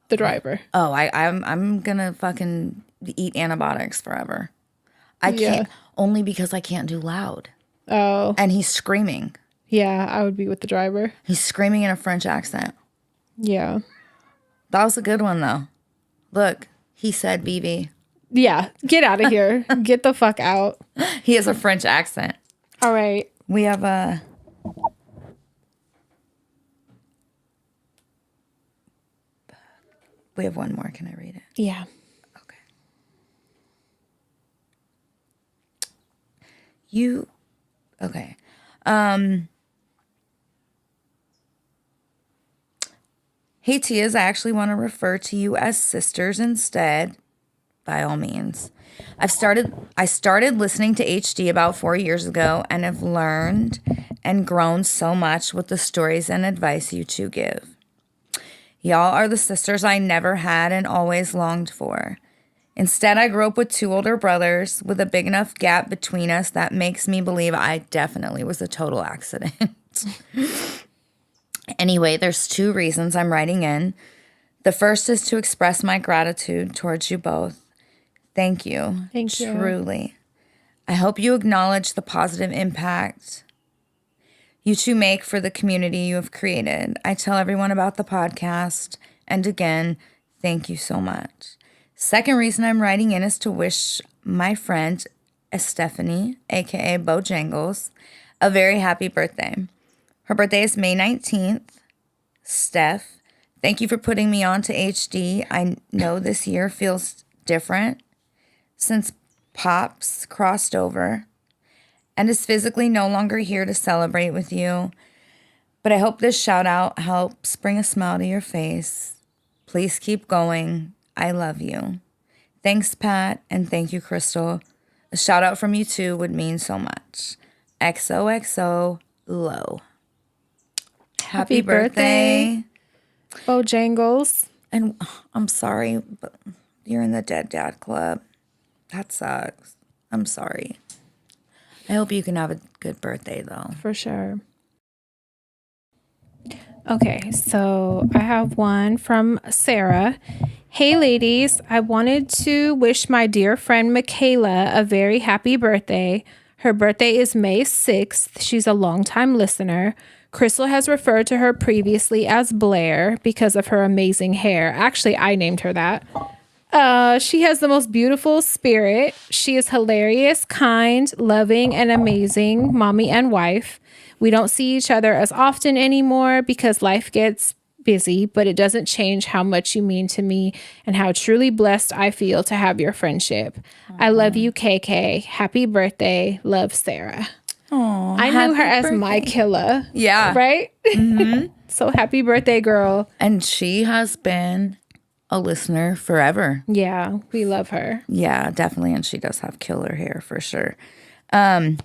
The driver. Oh, I'm gonna fucking eat antibiotics forever. I can't, only because I can't do loud. Oh. And he's screaming. Yeah, I would be with the driver. He's screaming in a French accent. Yeah. That was a good one, though. Look, he said BB. Yeah. Get out of here. Get the fuck out. He has a French accent. All right. We have a... We have one more. Can I read it? Yeah. Okay. Okay. Hey, Tias, I actually want to refer to you as sisters instead, by all means. I started listening to HD about 4 years ago and have learned and grown so much with the stories and advice you two give. Y'all are the sisters I never had and always longed for. Instead, I grew up with two older brothers with a big enough gap between us that makes me believe I definitely was a total accident. Anyway, there's two reasons I'm writing in. The first is to express my gratitude towards you both. Thank you. Thank you. Truly. I hope you acknowledge the positive impact you two make for the community you have created. I tell everyone about the podcast. And again, thank you so much. Second reason I'm writing in is to wish my friend Stephanie, aka Bojangles, a very happy birthday. Her birthday is May 19th. Steph, thank you for putting me on to HD. I know this year feels different since Pops crossed over and is physically no longer here to celebrate with you. But I hope this shout out helps bring a smile to your face. Please keep going. I love you. Thanks, Pat, and thank you, Crystal. A shout out from you too would mean so much. XOXO Low. Happy birthday, Bojangles. And I'm sorry, but you're in the Dead Dad Club. That sucks. I'm sorry. I hope you can have a good birthday, though. For sure. Okay, so I have one from Sarah. Hey, ladies. I wanted to wish my dear friend Michaela a very happy birthday. Her birthday is May 6th. She's a longtime listener. Crystal has referred to her previously as Blair because of her amazing hair. Actually, I named her that. She has the most beautiful spirit. She is hilarious, kind, loving, and amazing mommy and wife. We don't see each other as often anymore because life gets busy, but it doesn't change how much you mean to me and how truly blessed I feel to have your friendship. I love you, KK. Happy birthday. Love, Sarah. Aww, I knew her as My Killa. Yeah. Right? Mm-hmm. So happy birthday, girl. And she has been a listener forever. Yeah, we love her. Yeah, definitely. And she does have killer hair for sure. I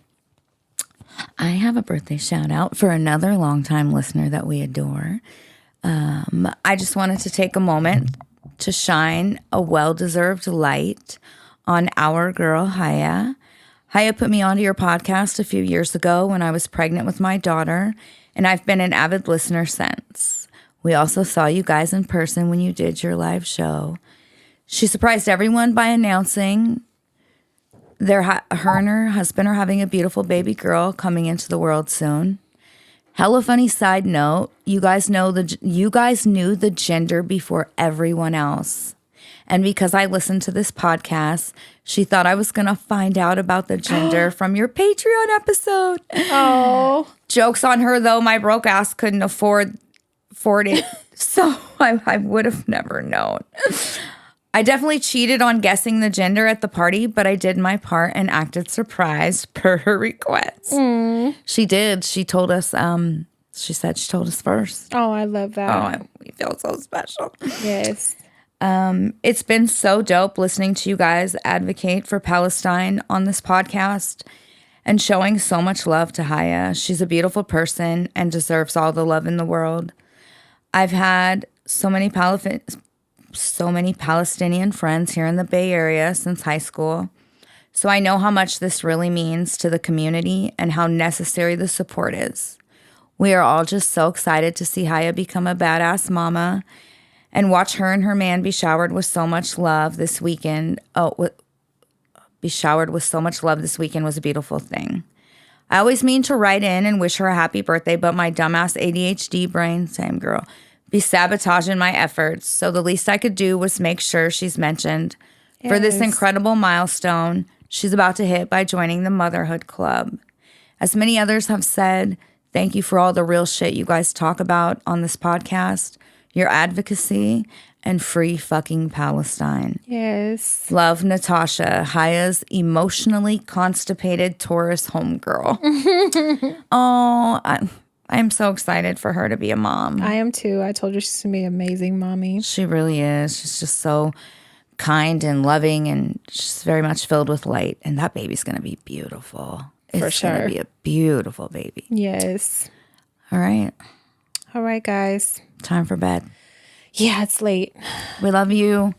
have a birthday shout out for another longtime listener that we adore. I just wanted to take a moment to shine a well-deserved light on our girl, Haya. Haya put me onto your podcast a few years ago when I was pregnant with my daughter, and I've been an avid listener since. We also saw you guys in person when you did your live show. She surprised everyone by announcing her and her husband are having a beautiful baby girl coming into the world soon. Hella funny side note, you guys knew the gender before everyone else. And because I listened to this podcast, she thought I was going to find out about the gender from your Patreon episode. Oh. Joke's on her, though. My broke ass couldn't afford it. So I would have never known. I definitely cheated on guessing the gender at the party, but I did my part and acted surprised per her request. She did. She told us, she said she told us first. Oh, I love that. Oh, we feel so special. Yes. It's been so dope listening to you guys advocate for Palestine on this podcast and showing so much love to Haya. She's a beautiful person and deserves all the love in the world. I've had so many Palestinian friends here in the Bay Area since high school, so I know how much this really means to the community and how necessary the support is. We are all just so excited to see Haya become a badass mama and watch her and her man be showered with so much love this weekend. Be showered with so much love this weekend was a beautiful thing. I always mean to write in and wish her a happy birthday, but my dumbass ADHD brain, same girl, be sabotaging my efforts. So the least I could do was make sure she's mentioned for this incredible milestone she's about to hit by joining the Motherhood Club. As many others have said, thank you for all the real shit you guys talk about on this podcast, your advocacy, and free fucking Palestine. Yes. Love, Natasha, Haya's emotionally constipated Taurus homegirl. Oh, I'm so excited for her to be a mom. I am too. I told her she's going to be an amazing mommy. She really is. She's just so kind and loving, and she's very much filled with light. And that baby's going to be beautiful. It's going to be a beautiful baby. Yes. All right. All right, guys. Time for bed. Yeah, it's late. We love you.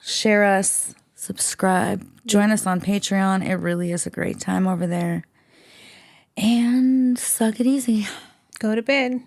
Share us, subscribe, join us on Patreon. It really is a great time over there. And suck it easy. Go to bed.